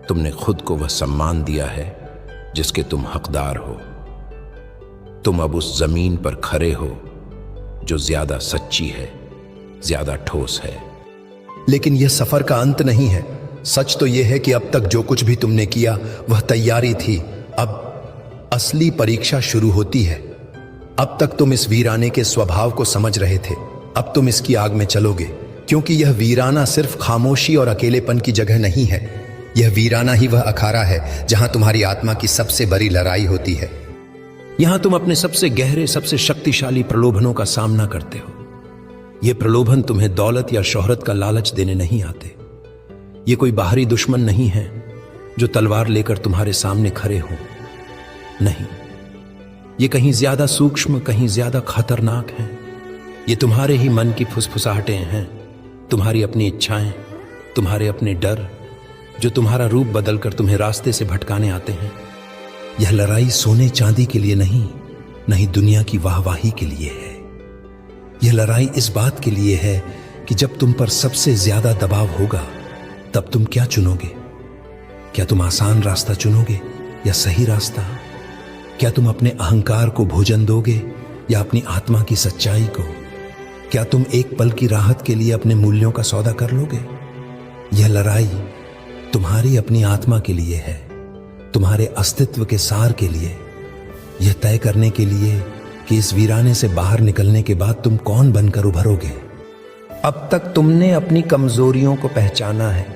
तुमने खुद को वह सम्मान दिया है जिसके तुम हकदार हो। तुम अब उस जमीन पर खड़े हो जो ज्यादा सच्ची है, ज्यादा ठोस है। लेकिन यह सफर का अंत नहीं है। सच तो यह है कि अब तक जो कुछ भी तुमने किया वह तैयारी थी। अब असली परीक्षा शुरू होती है। अब तक तुम इस वीराने के स्वभाव को समझ रहे थे, अब तुम इसकी आग में चलोगे, क्योंकि यह वीराना सिर्फ खामोशी और अकेलेपन की जगह नहीं है। यह वीराना ही वह अखाड़ा है जहां तुम्हारी आत्मा की सबसे बड़ी लड़ाई होती है। यहां तुम अपने सबसे गहरे, सबसे शक्तिशाली प्रलोभनों का सामना करते हो। ये प्रलोभन तुम्हें दौलत या शोहरत का लालच देने नहीं आते। ये कोई बाहरी दुश्मन नहीं है जो तलवार लेकर तुम्हारे सामने खड़े हो। नहीं, ये कहीं ज्यादा सूक्ष्म, कहीं ज्यादा खतरनाक हैं। ये तुम्हारे ही मन की फुसफुसाहटें हैं, तुम्हारी अपनी इच्छाएं, तुम्हारे अपने डर, जो तुम्हारा रूप बदलकर तुम्हें रास्ते से भटकाने आते हैं। यह लड़ाई सोने चांदी के लिए नहीं दुनिया की वाहवाही के लिए है। यह लड़ाई इस बात के लिए है कि जब तुम पर सबसे ज्यादा दबाव होगा, तब तुम क्या चुनोगे? क्या तुम आसान रास्ता चुनोगे या सही रास्ता? क्या तुम अपने अहंकार को भोजन दोगे या अपनी आत्मा की सच्चाई को? क्या तुम एक पल की राहत के लिए अपने मूल्यों का सौदा कर लोगे? यह लड़ाई तुम्हारी अपनी आत्मा के लिए है, तुम्हारे अस्तित्व के सार के लिए। यह तय करने के लिए कि इस वीराने से बाहर निकलने के बाद तुम कौन बनकर उभरोगे। अब तक तुमने अपनी कमजोरियों को पहचाना है।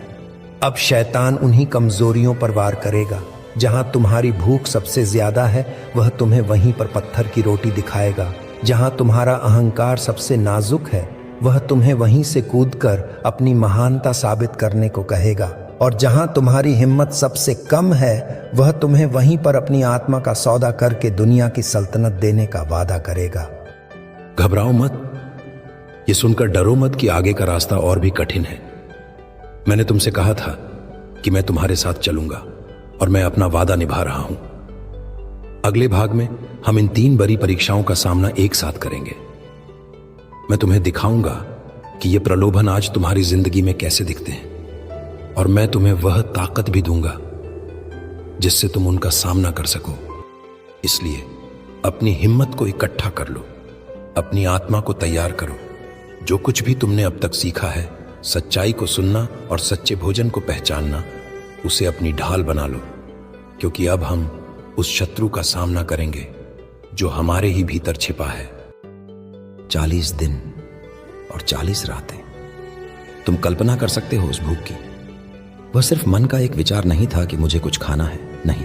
अब शैतान उन्हीं कमजोरियों पर वार करेगा। जहां तुम्हारी भूख सबसे ज्यादा है, वह तुम्हें वहीं पर पत्थर की रोटी दिखाएगा। जहां तुम्हारा अहंकार सबसे नाजुक है, वह तुम्हें वहीं से कूदकर अपनी महानता साबित करने को कहेगा। और जहां तुम्हारी हिम्मत सबसे कम है, वह तुम्हें वहीं पर अपनी आत्मा का सौदा करके दुनिया की सल्तनत देने का वादा करेगा। घबराओ मत, ये सुनकर डरो मत कि आगे का रास्ता और भी कठिन है। मैंने तुमसे कहा था कि मैं तुम्हारे साथ चलूंगा, और मैं अपना वादा निभा रहा हूं। अगले भाग में हम इन 3 बड़ी परीक्षाओं का सामना एक साथ करेंगे। मैं तुम्हें दिखाऊंगा कि ये प्रलोभन आज तुम्हारी जिंदगी में कैसे दिखते हैं, और मैं तुम्हें वह ताकत भी दूंगा जिससे तुम उनका सामना कर सको। इसलिए अपनी हिम्मत को इकट्ठा कर लो, अपनी आत्मा को तैयार करो। जो कुछ भी तुमने अब तक सीखा है, सच्चाई को सुनना और सच्चे भोजन को पहचानना, उसे अपनी ढाल बना लो, क्योंकि अब हम उस शत्रु का सामना करेंगे जो हमारे ही भीतर छिपा है। 40 दिन और 40 रातें। तुम कल्पना कर सकते हो उस भूख की। वह सिर्फ मन का एक विचार नहीं था कि मुझे कुछ खाना है, नहीं,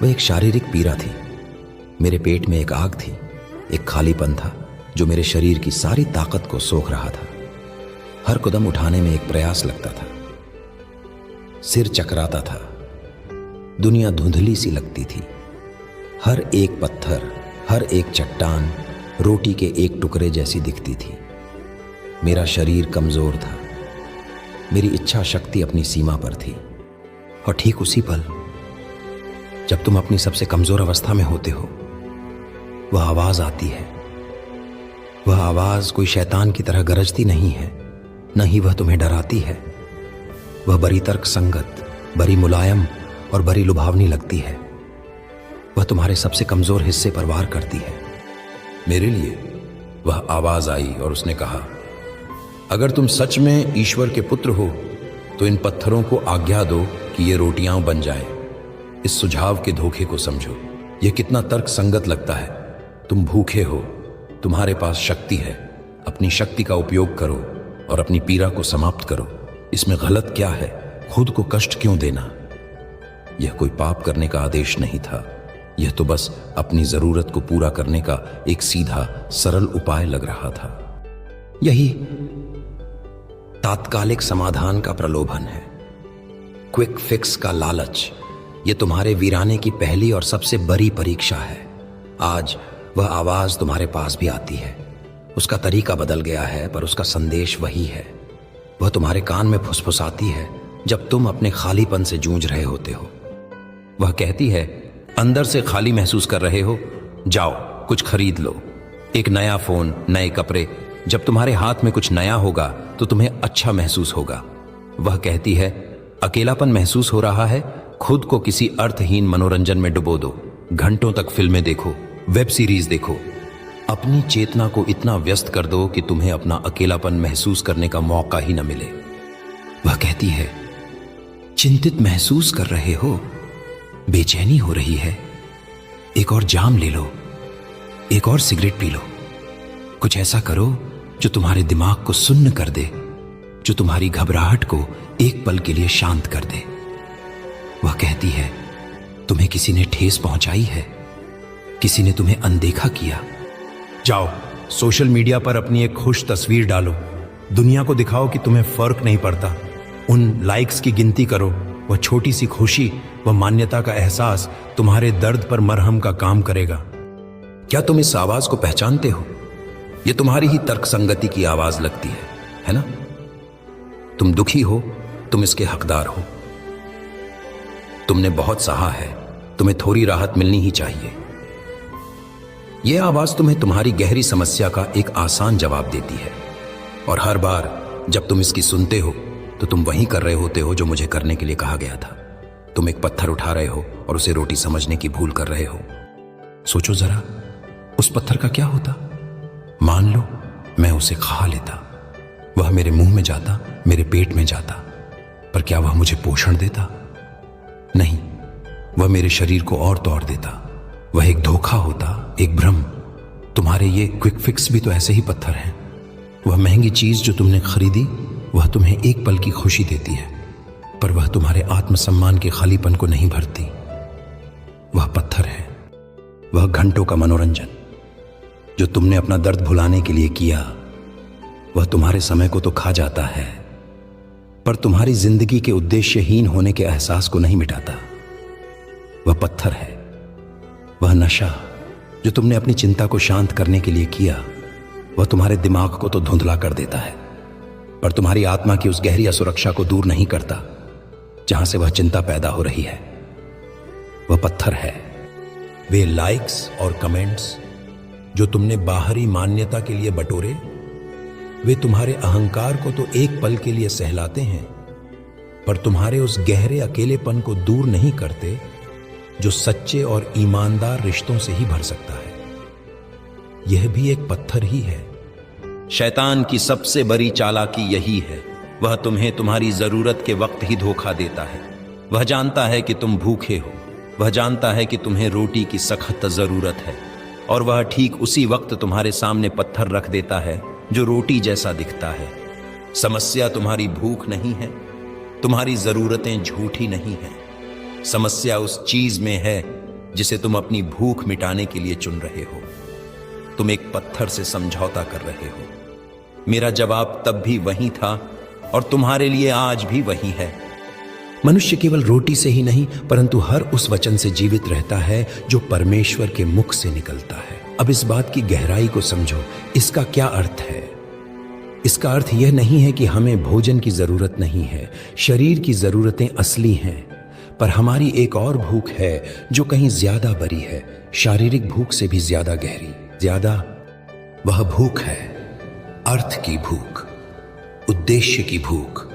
वह एक शारीरिक पीड़ा थी। मेरे पेट में एक आग थी, एक खालीपन था जो मेरे शरीर की सारी ताकत को सोख रहा था। हर कदम उठाने में एक प्रयास लगता था, सिर चकराता था, दुनिया धुंधली सी लगती थी। हर एक पत्थर, हर एक चट्टान रोटी के एक टुकड़े जैसी दिखती थी। मेरा शरीर कमजोर था, मेरी इच्छा शक्ति अपनी सीमा पर थी। और ठीक उसी पल जब तुम अपनी सबसे कमजोर अवस्था में होते हो, वह आवाज आती है। वह आवाज कोई शैतान की तरह गरजती नहीं है, न ही वह तुम्हें डराती है। वह बड़ी तर्क संगत, बड़ी मुलायम और बड़ी लुभावनी लगती है। वह तुम्हारे सबसे कमजोर हिस्से पर वार करती है। मेरे लिए वह आवाज आई और उसने कहा, अगर तुम सच में ईश्वर के पुत्र हो तो इन पत्थरों को आज्ञा दो कि ये रोटियां बन जाए। इस सुझाव के धोखे को समझो। यह कितना तर्क संगत लगता है। तुम भूखे हो, तुम्हारे पास शक्ति है, अपनी शक्ति का उपयोग करो और अपनी पीड़ा को समाप्त करो। इसमें गलत क्या है? खुद को कष्ट क्यों देना? यह कोई पाप करने का आदेश नहीं था, यह तो बस अपनी जरूरत को पूरा करने का एक सीधा सरल उपाय लग रहा था। यही तात्कालिक समाधान का प्रलोभन है, क्विक फिक्स का लालच। यह तुम्हारे वीराने की पहली और सबसे बड़ी परीक्षा है। आज वह आवाज तुम्हारे पास भी आती है। उसका तरीका बदल गया है, पर उसका संदेश वही है। वह तुम्हारे कान में फुसफुसाती है जब तुम अपने खालीपन से जूझ रहे होते हो। वह कहती है, अंदर से खाली महसूस कर रहे हो, जाओ कुछ खरीद लो, एक नया फोन, नए कपड़े। जब तुम्हारे हाथ में कुछ नया होगा तो तुम्हें अच्छा महसूस होगा। वह कहती है, अकेलापन महसूस हो रहा है, खुद को किसी अर्थहीन मनोरंजन में डुबो दो। घंटों तक फिल्में देखो, वेब सीरीज देखो, अपनी चेतना को इतना व्यस्त कर दो कि तुम्हें अपना अकेलापन महसूस करने का मौका ही न मिले। वह कहती है, चिंतित महसूस कर रहे हो, बेचैनी हो रही है, एक और जाम ले लो, एक और सिगरेट पी लो। कुछ ऐसा करो जो तुम्हारे दिमाग को सुन्न कर दे, जो तुम्हारी घबराहट को एक पल के लिए शांत कर दे। वह कहती है, तुम्हें किसी ने ठेस पहुंचाई है, किसी ने तुम्हें अनदेखा किया। जाओ सोशल मीडिया पर अपनी एक खुश तस्वीर डालो, दुनिया को दिखाओ कि तुम्हें फर्क नहीं पड़ता। उन लाइक्स की गिनती करो। वह छोटी सी खुशी, वह मान्यता का एहसास तुम्हारे दर्द पर मरहम का काम करेगा। क्या तुम इस आवाज को पहचानते हो? यह तुम्हारी ही तर्क संगति की आवाज लगती है ना? तुम दुखी हो, तुम इसके हकदार हो। तुमने बहुत सहा है, तुम्हें थोड़ी राहत मिलनी ही चाहिए। यह आवाज तुम्हें तुम्हारी गहरी समस्या का एक आसान जवाब देती है, और हर बार जब तुम इसकी सुनते हो तो तुम वही कर रहे होते हो जो मुझे करने के लिए कहा गया था। तुम एक पत्थर उठा रहे हो और उसे रोटी समझने की भूल कर रहे हो। सोचो जरा, उस पत्थर का क्या होता? मान लो मैं उसे खा लेता, वह मेरे मुंह में जाता, मेरे पेट में जाता, पर क्या वह मुझे पोषण देता? नहीं, वह मेरे शरीर को और तोड़ देता। वह एक धोखा होता, एक भ्रम। तुम्हारे ये क्विक फिक्स भी तो ऐसे ही पत्थर हैं। वह महंगी चीज जो तुमने खरीदी, वह तुम्हें एक पल की खुशी देती है, पर वह तुम्हारे आत्मसम्मान के खालीपन को नहीं भरती। वह पत्थर है, वह घंटों का मनोरंजन जो तुमने अपना दर्द भुलाने के लिए किया। वह तुम्हारे समय को तो खा जाता है, पर तुम्हारी जिंदगी के उद्देश्यहीन होने के एहसास को नहीं मिटाता। वह पत्थर है, वह नशा जो तुमने अपनी चिंता को शांत करने के लिए किया। वह तुम्हारे दिमाग को तो धुंधला कर देता है, पर तुम्हारी आत्मा की उस गहरी असुरक्षा को दूर नहीं करता जहां से वह चिंता पैदा हो रही है। वह पत्थर है, वे लाइक्स और कमेंट्स जो तुमने बाहरी मान्यता के लिए बटोरे। वे तुम्हारे अहंकार को तो एक पल के लिए सहलाते हैं, पर तुम्हारे उस गहरे अकेलेपन को दूर नहीं करते जो सच्चे और ईमानदार रिश्तों से ही भर सकता है। यह भी एक पत्थर ही है। शैतान की सबसे बड़ी चालाकी यही है, वह तुम्हें तुम्हारी जरूरत के वक्त ही धोखा देता है। वह जानता है कि तुम भूखे हो, वह जानता है कि तुम्हें रोटी की सख्त जरूरत है, और वह ठीक उसी वक्त तुम्हारे सामने पत्थर रख देता है जो रोटी जैसा दिखता है। समस्या तुम्हारी भूख नहीं है, तुम्हारी जरूरतें झूठी नहीं हैं। समस्या उस चीज में है जिसे तुम अपनी भूख मिटाने के लिए चुन रहे हो। तुम एक पत्थर से समझौता कर रहे हो। मेरा जवाब तब भी वही था और तुम्हारे लिए आज भी वही है। मनुष्य केवल रोटी से ही नहीं, परंतु हर उस वचन से जीवित रहता है जो परमेश्वर के मुख से निकलता है। अब इस बात की गहराई को समझो। इसका क्या अर्थ है? इसका अर्थ यह नहीं है कि हमें भोजन की जरूरत नहीं है। शरीर की जरूरतें असली हैं, पर हमारी एक और भूख है जो कहीं ज्यादा बड़ी है, शारीरिक भूख से भी ज्यादा गहरी, ज्यादा। वह भूख है अर्थ की भूख, उद्देश्य की भूख,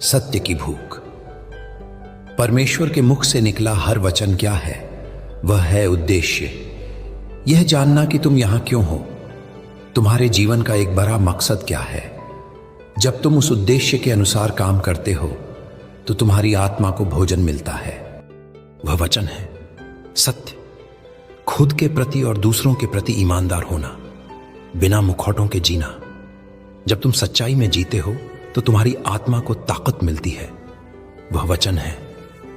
सत्य की भूख। परमेश्वर के मुख से निकला हर वचन क्या है? वह है उद्देश्य। यह जानना कि तुम यहां क्यों हो, तुम्हारे जीवन का एक बड़ा मकसद क्या है। जब तुम उस उद्देश्य के अनुसार काम करते हो तो तुम्हारी आत्मा को भोजन मिलता है। वह वचन है सत्य, खुद के प्रति और दूसरों के प्रति ईमानदार होना, बिना मुखौटों के जीना। जब तुम सच्चाई में जीते हो तो तुम्हारी आत्मा को ताकत मिलती है। वह वचन है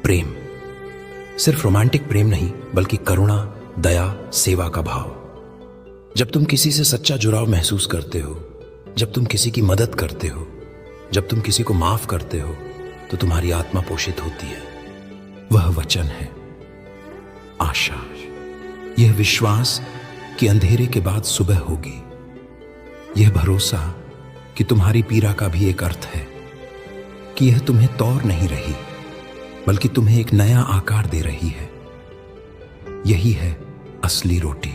प्रेम। सिर्फ रोमांटिक प्रेम नहीं, बल्कि करुणा, दया, सेवा का भाव। जब तुम किसी से सच्चा जुड़ाव महसूस करते हो, जब तुम किसी की मदद करते हो, जब तुम किसी को माफ करते हो, तो तुम्हारी आत्मा पोषित होती है। वह वचन है आशा, यह विश्वास कि अंधेरे के बाद सुबह होगी, यह भरोसा कि तुम्हारी पीड़ा का भी एक अर्थ है, कि यह तुम्हें तौर नहीं रही बल्कि तुम्हें एक नया आकार दे रही है। यही है असली रोटी,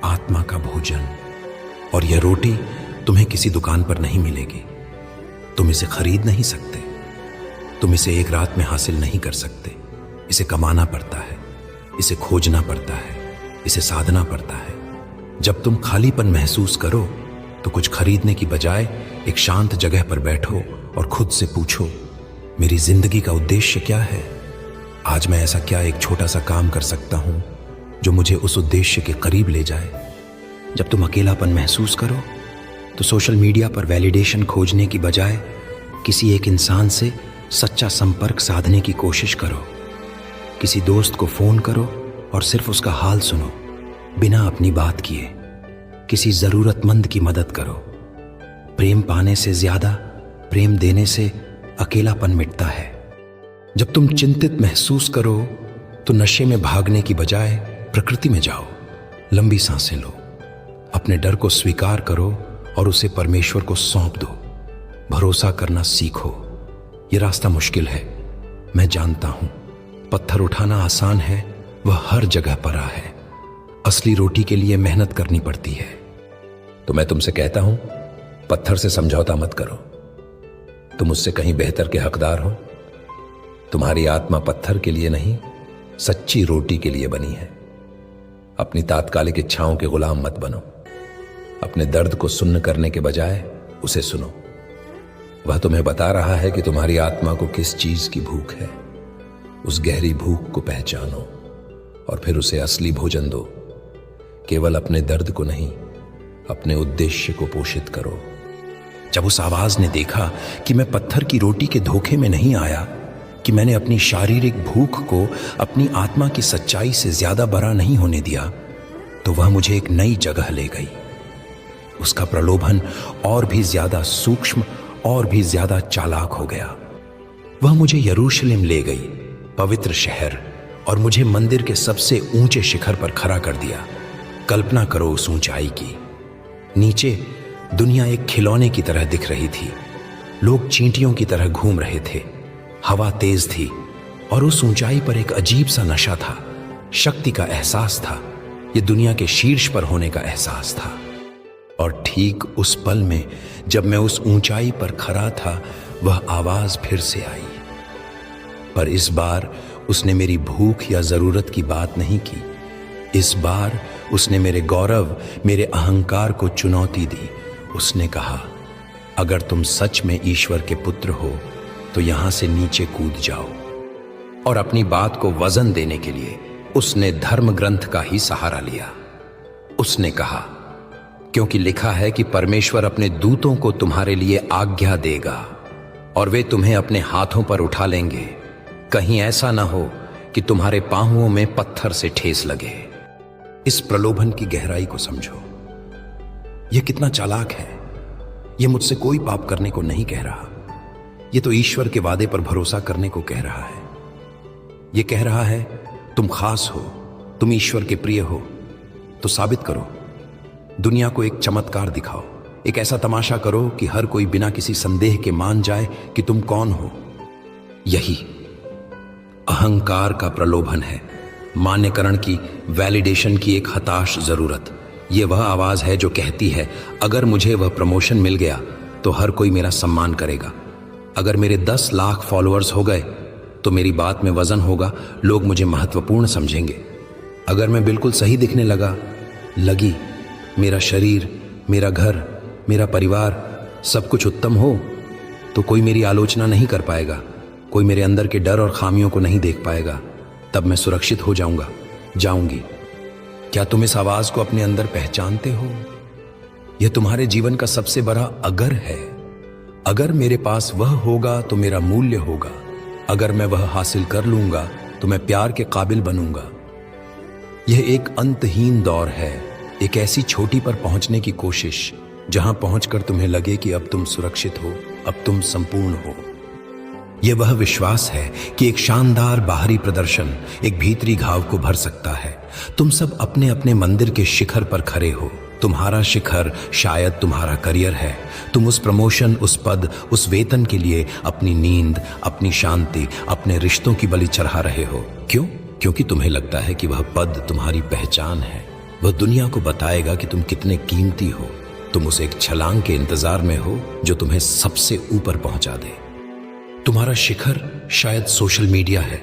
आत्मा का भोजन। और यह रोटी तुम्हें किसी दुकान पर नहीं मिलेगी। तुम इसे खरीद नहीं सकते, तुम इसे एक रात में हासिल नहीं कर सकते। इसे कमाना पड़ता है, इसे खोजना पड़ता है, इसे साधना पड़ता है। जब तुम खालीपन महसूस करो तो कुछ खरीदने की बजाय एक शांत जगह पर बैठो और खुद से पूछो, मेरी जिंदगी का उद्देश्य क्या है? आज मैं ऐसा क्या एक छोटा सा काम कर सकता हूं जो मुझे उस उद्देश्य के करीब ले जाए? जब तुम अकेलापन महसूस करो तो सोशल मीडिया पर वैलिडेशन खोजने की बजाय किसी एक इंसान से सच्चा संपर्क साधने की कोशिश करो। किसी दोस्त को फोन करो और सिर्फ उसका हाल सुनो, बिना अपनी बात किए। किसी जरूरतमंद की मदद करो। प्रेम पाने से ज्यादा प्रेम देने से अकेलापन मिटता है। जब तुम चिंतित महसूस करो तो नशे में भागने की बजाय प्रकृति में जाओ, लंबी सांसें लो, अपने डर को स्वीकार करो और उसे परमेश्वर को सौंप दो। भरोसा करना सीखो। यह रास्ता मुश्किल है, मैं जानता हूं। पत्थर उठाना आसान है, वह हर जगह पड़ा है। असली रोटी के लिए मेहनत करनी पड़ती है। तो मैं तुमसे कहता हूं, पत्थर से समझौता मत करो। तुम उससे कहीं बेहतर के हकदार हो। तुम्हारी आत्मा पत्थर के लिए नहीं, सच्ची रोटी के लिए बनी है। अपनी तात्कालिक इच्छाओं के गुलाम मत बनो। अपने दर्द को सुन्न करने के बजाय उसे सुनो। वह तुम्हें बता रहा है कि तुम्हारी आत्मा को किस चीज की भूख है। उस गहरी भूख को पहचानो और फिर उसे असली भोजन दो। केवल अपने दर्द को नहीं, अपने उद्देश्य को पोषित करो। जब उस आवाज ने देखा कि मैं पत्थर की रोटी के धोखे में नहीं आया, कि मैंने अपनी शारीरिक भूख को अपनी आत्मा की सच्चाई से ज्यादा बड़ा नहीं होने दिया, तो वह मुझे एक नई जगह ले गई। उसका प्रलोभन और भी ज्यादा सूक्ष्म और भी ज्यादा चालाक हो गया। वह मुझे यरूशलेम ले गई, पवित्र शहर, और मुझे मंदिर के सबसे ऊंचे शिखर पर खड़ा कर दिया। कल्पना करो उस ऊंचाई की। नीचे दुनिया एक खिलौने की तरह दिख रही थी। लोग चींटियों की तरह घूम रहे थे। हवा तेज थी और उस ऊंचाई पर एक अजीब सा नशा था। शक्ति का एहसास था। यह दुनिया के शीर्ष पर होने का एहसास था। और ठीक उस पल में जब मैं उस ऊंचाई पर खड़ा था, वह आवाज फिर से आई। पर इस बार उसने मेरी भूख या जरूरत की बात नहीं की। इस बार उसने मेरे गौरव, मेरे अहंकार को चुनौती दी। उसने कहा, अगर तुम सच में ईश्वर के पुत्र हो तो यहां से नीचे कूद जाओ। और अपनी बात को वजन देने के लिए उसने धर्म ग्रंथ का ही सहारा लिया। उसने कहा, क्योंकि लिखा है कि परमेश्वर अपने दूतों को तुम्हारे लिए आज्ञा देगा और वे तुम्हें अपने हाथों पर उठा लेंगे। कहीं ऐसा ना हो कि तुम्हारे पांवों में पत्थर से ठेस लगे। इस प्रलोभन की गहराई को समझो। यह कितना चालाक है। यह मुझसे कोई पाप करने को नहीं कह रहा। यह तो ईश्वर के वादे पर भरोसा करने को कह रहा है। यह कह रहा है, तुम खास हो, तुम ईश्वर के प्रिय हो, तो साबित करो। दुनिया को एक चमत्कार दिखाओ। एक ऐसा तमाशा करो कि हर कोई बिना किसी संदेह के मान जाए कि तुम कौन हो। यही अहंकार का प्रलोभन है। मान्यकरण की, वैलिडेशन की एक हताश जरूरत। यह वह आवाज है जो कहती है, अगर मुझे वह प्रमोशन मिल गया तो हर कोई मेरा सम्मान करेगा। अगर मेरे 10 लाख फॉलोअर्स हो गए तो मेरी बात में वजन होगा, लोग मुझे महत्वपूर्ण समझेंगे। अगर मैं बिल्कुल सही दिखने लगी, मेरा शरीर, मेरा घर, मेरा परिवार, सब कुछ उत्तम हो, तो कोई मेरी आलोचना नहीं कर पाएगा। कोई मेरे अंदर के डर और खामियों को नहीं देख पाएगा। तब मैं सुरक्षित हो जाऊंगी। क्या तुम इस आवाज को अपने अंदर पहचानते हो? यह तुम्हारे जीवन का सबसे बड़ा अगर है। अगर मेरे पास वह होगा तो मेरा मूल्य होगा। अगर मैं वह हासिल कर लूंगा तो तो मैं प्यार के काबिल बनूंगा। यह एक अंतहीन दौर है, एक ऐसी चोटी पर पहुंचने की कोशिश जहां पहुंचकर तुम्हें लगे कि अब तुम सुरक्षित हो, अब तुम संपूर्ण हो। यह वह विश्वास है कि एक शानदार बाहरी प्रदर्शन एक भीतरी घाव को भर सकता है। तुम सब अपने अपने मंदिर के शिखर पर खड़े हो। तुम्हारा शिखर शायद तुम्हारा करियर है। तुम उस प्रमोशन, उस पद, उस वेतन के लिए अपनी नींद, अपनी शांति, अपने रिश्तों की बलि चढ़ा रहे हो। क्यों? क्योंकि तुम्हें लगता है कि वह पद तुम्हारी पहचान है। वह दुनिया को बताएगा कि तुम कितने कीमती हो। तुम उस एक छलांग के इंतजार में हो जो तुम्हें सबसे ऊपर पहुंचा दे। तुम्हारा शिखर शायद सोशल मीडिया है।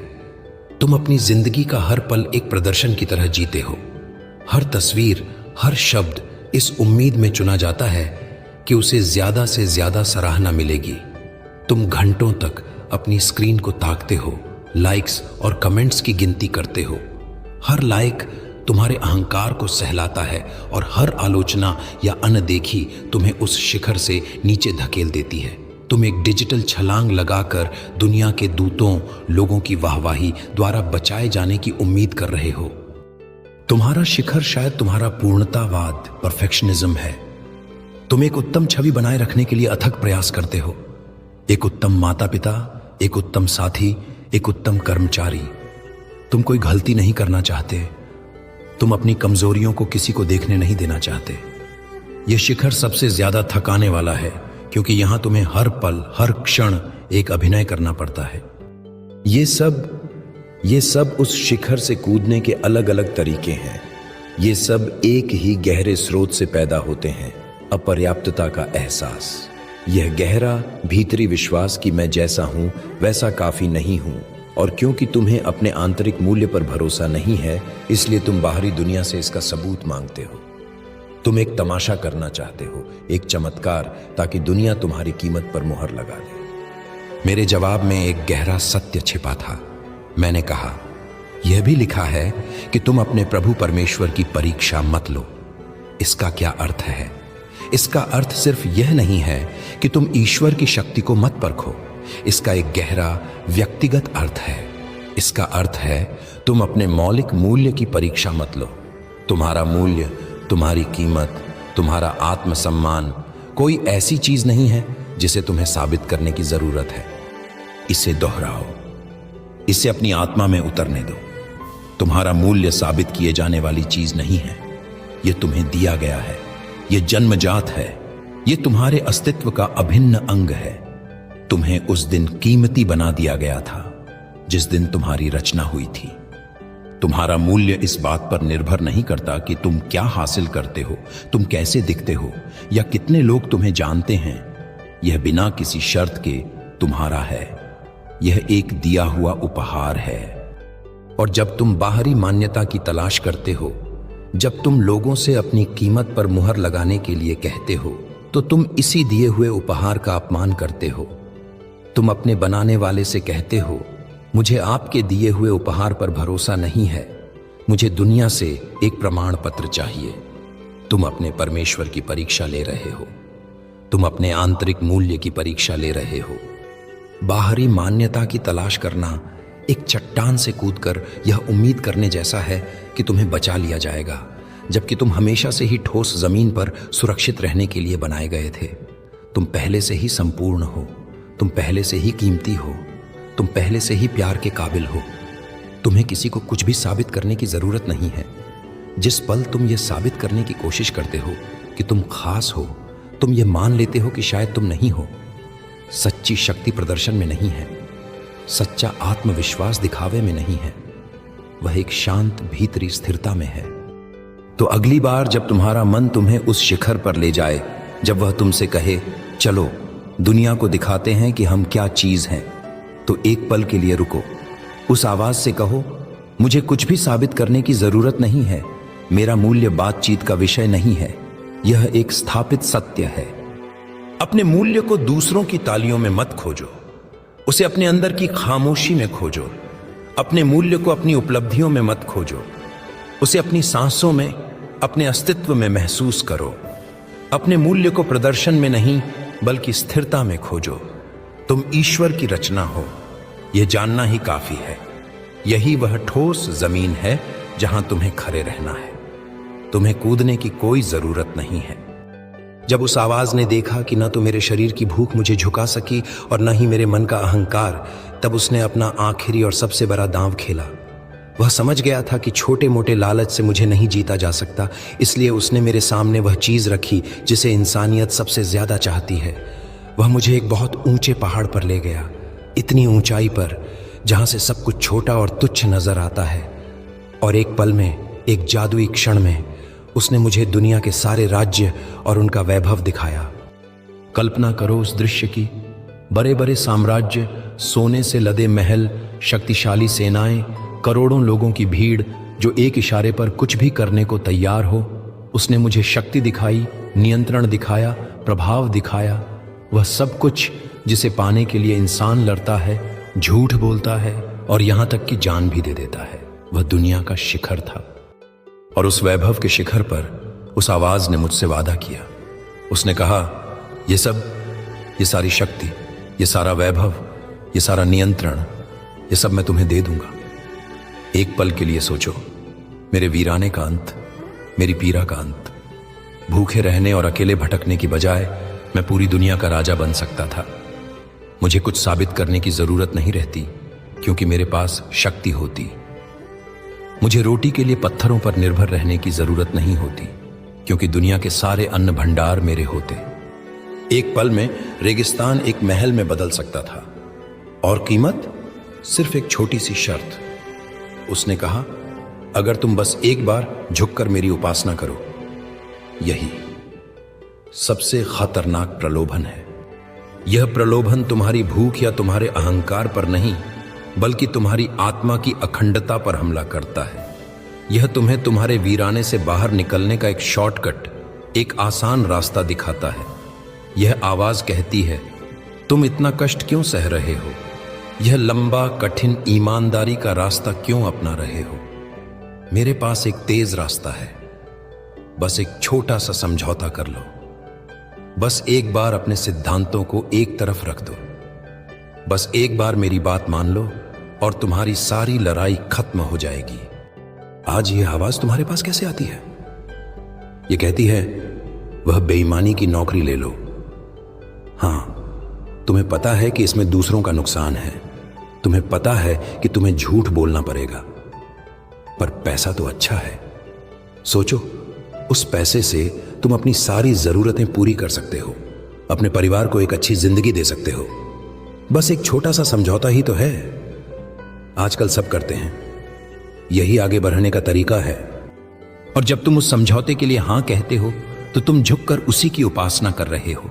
तुम अपनी जिंदगी का हर पल एक प्रदर्शन की तरह जीते हो। हर तस्वीर, हर शब्द इस उम्मीद में चुना जाता है कि उसे ज्यादा से ज्यादा सराहना मिलेगी। तुम घंटों तक अपनी स्क्रीन को ताकते हो, लाइक्स और कमेंट्स की गिनती करते हो। हर लाइक तुम्हारे अहंकार को सहलाता है और हर आलोचना या अनदेखी तुम्हें उस शिखर से नीचे धकेल देती है। तुम एक डिजिटल छलांग लगाकर दुनिया के दूतों, लोगों की वाहवाही द्वारा बचाए जाने की उम्मीद कर रहे हो। तुम्हारा शिखर शायद तुम्हारा पूर्णतावाद, परफेक्शनिज्म है। तुम एक उत्तम छवि बनाए रखने के लिए अथक प्रयास करते हो। एक उत्तम माता पिता, एक उत्तम साथी, एक उत्तम कर्मचारी। तुम कोई गलती नहीं करना चाहते। तुम अपनी कमजोरियों को किसी को देखने नहीं देना चाहते। यह शिखर सबसे ज्यादा थकाने वाला है क्योंकि यहां तुम्हें हर पल, हर क्षण एक अभिनय करना पड़ता है। ये सब उस शिखर से कूदने के अलग अलग तरीके हैं। ये सब एक ही गहरे स्रोत से पैदा होते हैं, अपर्याप्तता का एहसास। यह गहरा भीतरी विश्वास कि मैं जैसा हूं वैसा काफी नहीं हूं, और क्योंकि तुम्हें अपने आंतरिक मूल्य पर भरोसा नहीं है, इसलिए तुम बाहरी दुनिया से इसका सबूत मांगते हो। तुम एक तमाशा करना चाहते हो, एक चमत्कार, ताकि दुनिया तुम्हारी कीमत पर मुहर लगा दे। मेरे जवाब में एक गहरा सत्य छिपा था। मैंने कहा, यह भी लिखा है कि तुम अपने प्रभु परमेश्वर की परीक्षा मत लो। इसका क्या अर्थ है? इसका अर्थ सिर्फ यह नहीं है कि तुम ईश्वर की शक्ति को मत परखो। इसका एक गहरा व्यक्तिगत अर्थ है। इसका अर्थ है तुम अपने मौलिक मूल्य की परीक्षा मत लो। तुम्हारा मूल्य, तुम्हारी कीमत, तुम्हारा आत्मसम्मान कोई ऐसी चीज नहीं है जिसे तुम्हें साबित करने की जरूरत है। इसे दोहराओ, इसे अपनी आत्मा में उतरने दो। तुम्हारा मूल्य साबित किए जाने वाली चीज नहीं है। यह तुम्हें दिया गया है, यह जन्मजात है, यह तुम्हारे अस्तित्व का अभिन्न अंग है। तुम्हें उस दिन कीमती बना दिया गया था जिस दिन तुम्हारी रचना हुई थी। तुम्हारा मूल्य इस बात पर निर्भर नहीं करता कि तुम क्या हासिल करते हो, तुम कैसे दिखते हो, या कितने लोग तुम्हें जानते हैं। यह बिना किसी शर्त के तुम्हारा है। यह एक दिया हुआ उपहार है। और जब तुम बाहरी मान्यता की तलाश करते हो, जब तुम लोगों से अपनी कीमत पर मुहर लगाने के लिए कहते हो, तो तुम इसी दिए हुए उपहार का अपमान करते हो। तुम अपने बनाने वाले से कहते हो, मुझे आपके दिए हुए उपहार पर भरोसा नहीं है, मुझे दुनिया से एक प्रमाण पत्र चाहिए। तुम अपने परमेश्वर की परीक्षा ले रहे हो। तुम अपने आंतरिक मूल्य की परीक्षा ले रहे हो। बाहरी मान्यता की तलाश करना एक चट्टान से कूदकर यह उम्मीद करने जैसा है कि तुम्हें बचा लिया जाएगा, जबकि तुम हमेशा से ही ठोस जमीन पर सुरक्षित रहने के लिए बनाए गए थे। तुम पहले से ही संपूर्ण हो। तुम पहले से ही कीमती हो। तुम पहले से ही प्यार के काबिल हो। तुम्हें किसी को कुछ भी साबित करने की जरूरत नहीं है। जिस पल तुम यह साबित करने की कोशिश करते हो कि तुम खास हो, तुम यह मान लेते हो कि शायद तुम नहीं हो। सच्ची शक्ति प्रदर्शन में नहीं है। सच्चा आत्मविश्वास दिखावे में नहीं है। वह एक शांत भीतरी स्थिरता में है। तो अगली बार जब तुम्हारा मन तुम्हें उस शिखर पर ले जाए, जब वह तुमसे कहे, चलो दुनिया को दिखाते हैं कि हम क्या चीज हैं, तो एक पल के लिए रुको। उस आवाज से कहो, मुझे कुछ भी साबित करने की जरूरत नहीं है। मेरा मूल्य बातचीत का विषय नहीं है। यह एक स्थापित सत्य है। अपने मूल्य को दूसरों की तालियों में मत खोजो, उसे अपने अंदर की खामोशी में खोजो। अपने मूल्य को अपनी उपलब्धियों में मत खोजो, उसे अपनी सांसों में, अपने अस्तित्व में महसूस करो। अपने मूल्य को प्रदर्शन में नहीं बल्कि स्थिरता में खोजो। तुम ईश्वर की रचना हो, यह जानना ही काफी है। यही वह ठोस जमीन है जहां तुम्हें खड़े रहना है। तुम्हें कूदने की कोई जरूरत नहीं है। जब उस आवाज ने देखा कि न तो मेरे शरीर की भूख मुझे झुका सकी और न ही मेरे मन का अहंकार, तब उसने अपना आखिरी और सबसे बड़ा दांव खेला। वह समझ गया था कि छोटे मोटे लालच से मुझे नहीं जीता जा सकता, इसलिए उसने मेरे सामने वह चीज रखी जिसे इंसानियत सबसे ज्यादा चाहती है। वह मुझे एक बहुत ऊंचे पहाड़ पर ले गया, इतनी ऊंचाई पर जहां से सब कुछ छोटा और तुच्छ नजर आता है। और एक पल में, एक जादुई क्षण में, उसने मुझे दुनिया के सारे राज्य और उनका वैभव दिखाया। कल्पना करो उस दृश्य की। बड़े बड़े साम्राज्य, सोने से लदे महल, शक्तिशाली सेनाएं, करोड़ों लोगों की भीड़ जो एक इशारे पर कुछ भी करने को तैयार हो। उसने मुझे शक्ति दिखाई, नियंत्रण दिखाया, प्रभाव दिखाया, वह सब कुछ जिसे पाने के लिए इंसान लड़ता है, झूठ बोलता है और यहां तक कि जान भी दे देता है। वह दुनिया का शिखर था। और उस वैभव के शिखर पर उस आवाज ने मुझसे वादा किया। उसने कहा, ये सब, ये सारी शक्ति, ये सारा वैभव, ये सारा नियंत्रण, ये सब मैं तुम्हें दे दूंगा। एक पल के लिए सोचो, मेरे वीराने का अंत, मेरी पीड़ा का अंत। भूखे रहने और अकेले भटकने की बजाय मैं पूरी दुनिया का राजा बन सकता था। मुझे कुछ साबित करने की जरूरत नहीं रहती, क्योंकि मेरे पास शक्ति होती। मुझे रोटी के लिए पत्थरों पर निर्भर रहने की जरूरत नहीं होती, क्योंकि दुनिया के सारे अन्न भंडार मेरे होते। एक पल में रेगिस्तान एक महल में बदल सकता था, और कीमत सिर्फ एक छोटी सी शर्त। उसने कहा, अगर तुम बस एक बार झुककर मेरी उपासना करो। यही सबसे खतरनाक प्रलोभन है। यह प्रलोभन तुम्हारी भूख या तुम्हारे अहंकार पर नहीं, बल्कि तुम्हारी आत्मा की अखंडता पर हमला करता है। यह तुम्हें तुम्हारे वीराने से बाहर निकलने का एक शॉर्टकट, एक आसान रास्ता दिखाता है। यह आवाज कहती है, तुम इतना कष्ट क्यों सह रहे हो? यह लंबा, कठिन ईमानदारी का रास्ता क्यों अपना रहे हो? मेरे पास एक तेज रास्ता है। बस एक छोटा सा समझौता कर लो। बस एक बार अपने सिद्धांतों को एक तरफ रख दो। बस एक बार मेरी बात मान लो और तुम्हारी सारी लड़ाई खत्म हो जाएगी। आज यह आवाज तुम्हारे पास कैसे आती है? यह कहती है, वह बेईमानी की नौकरी ले लो। हां, तुम्हें पता है कि इसमें दूसरों का नुकसान है। तुम्हें पता है कि तुम्हें झूठ बोलना पड़ेगा, पर पैसा तो अच्छा है। सोचो, उस पैसे से तुम अपनी सारी जरूरतें पूरी कर सकते हो, अपने परिवार को एक अच्छी जिंदगी दे सकते हो। बस एक छोटा सा समझौता ही तो है। आजकल सब करते हैं, यही आगे बढ़ने का तरीका है। और जब तुम उस समझौते के लिए हां कहते हो, तो तुम झुककर उसी की उपासना कर रहे हो।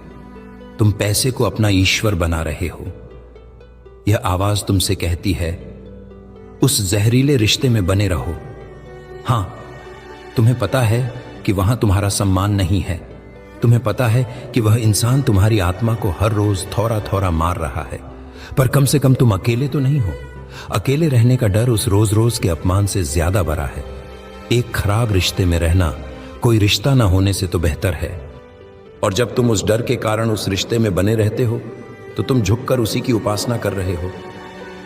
तुम पैसे को अपना ईश्वर बना रहे हो। यह आवाज तुमसे कहती है, उस जहरीले रिश्ते में बने रहो। हां, तुम्हें पता है कि वहां तुम्हारा सम्मान नहीं है। तुम्हें पता है कि वह इंसान तुम्हारी आत्मा को हर रोज थोड़ा थोड़ा मार रहा है, पर कम से कम तुम अकेले तो नहीं हो। अकेले रहने का डर उस रोज रोज के अपमान से ज्यादा बड़ा है। एक खराब रिश्ते में रहना कोई रिश्ता ना होने से तो बेहतर है। और जब तुम उस डर के कारण उस रिश्ते में बने रहते हो, तो तुम झुककर उसी की उपासना कर रहे हो।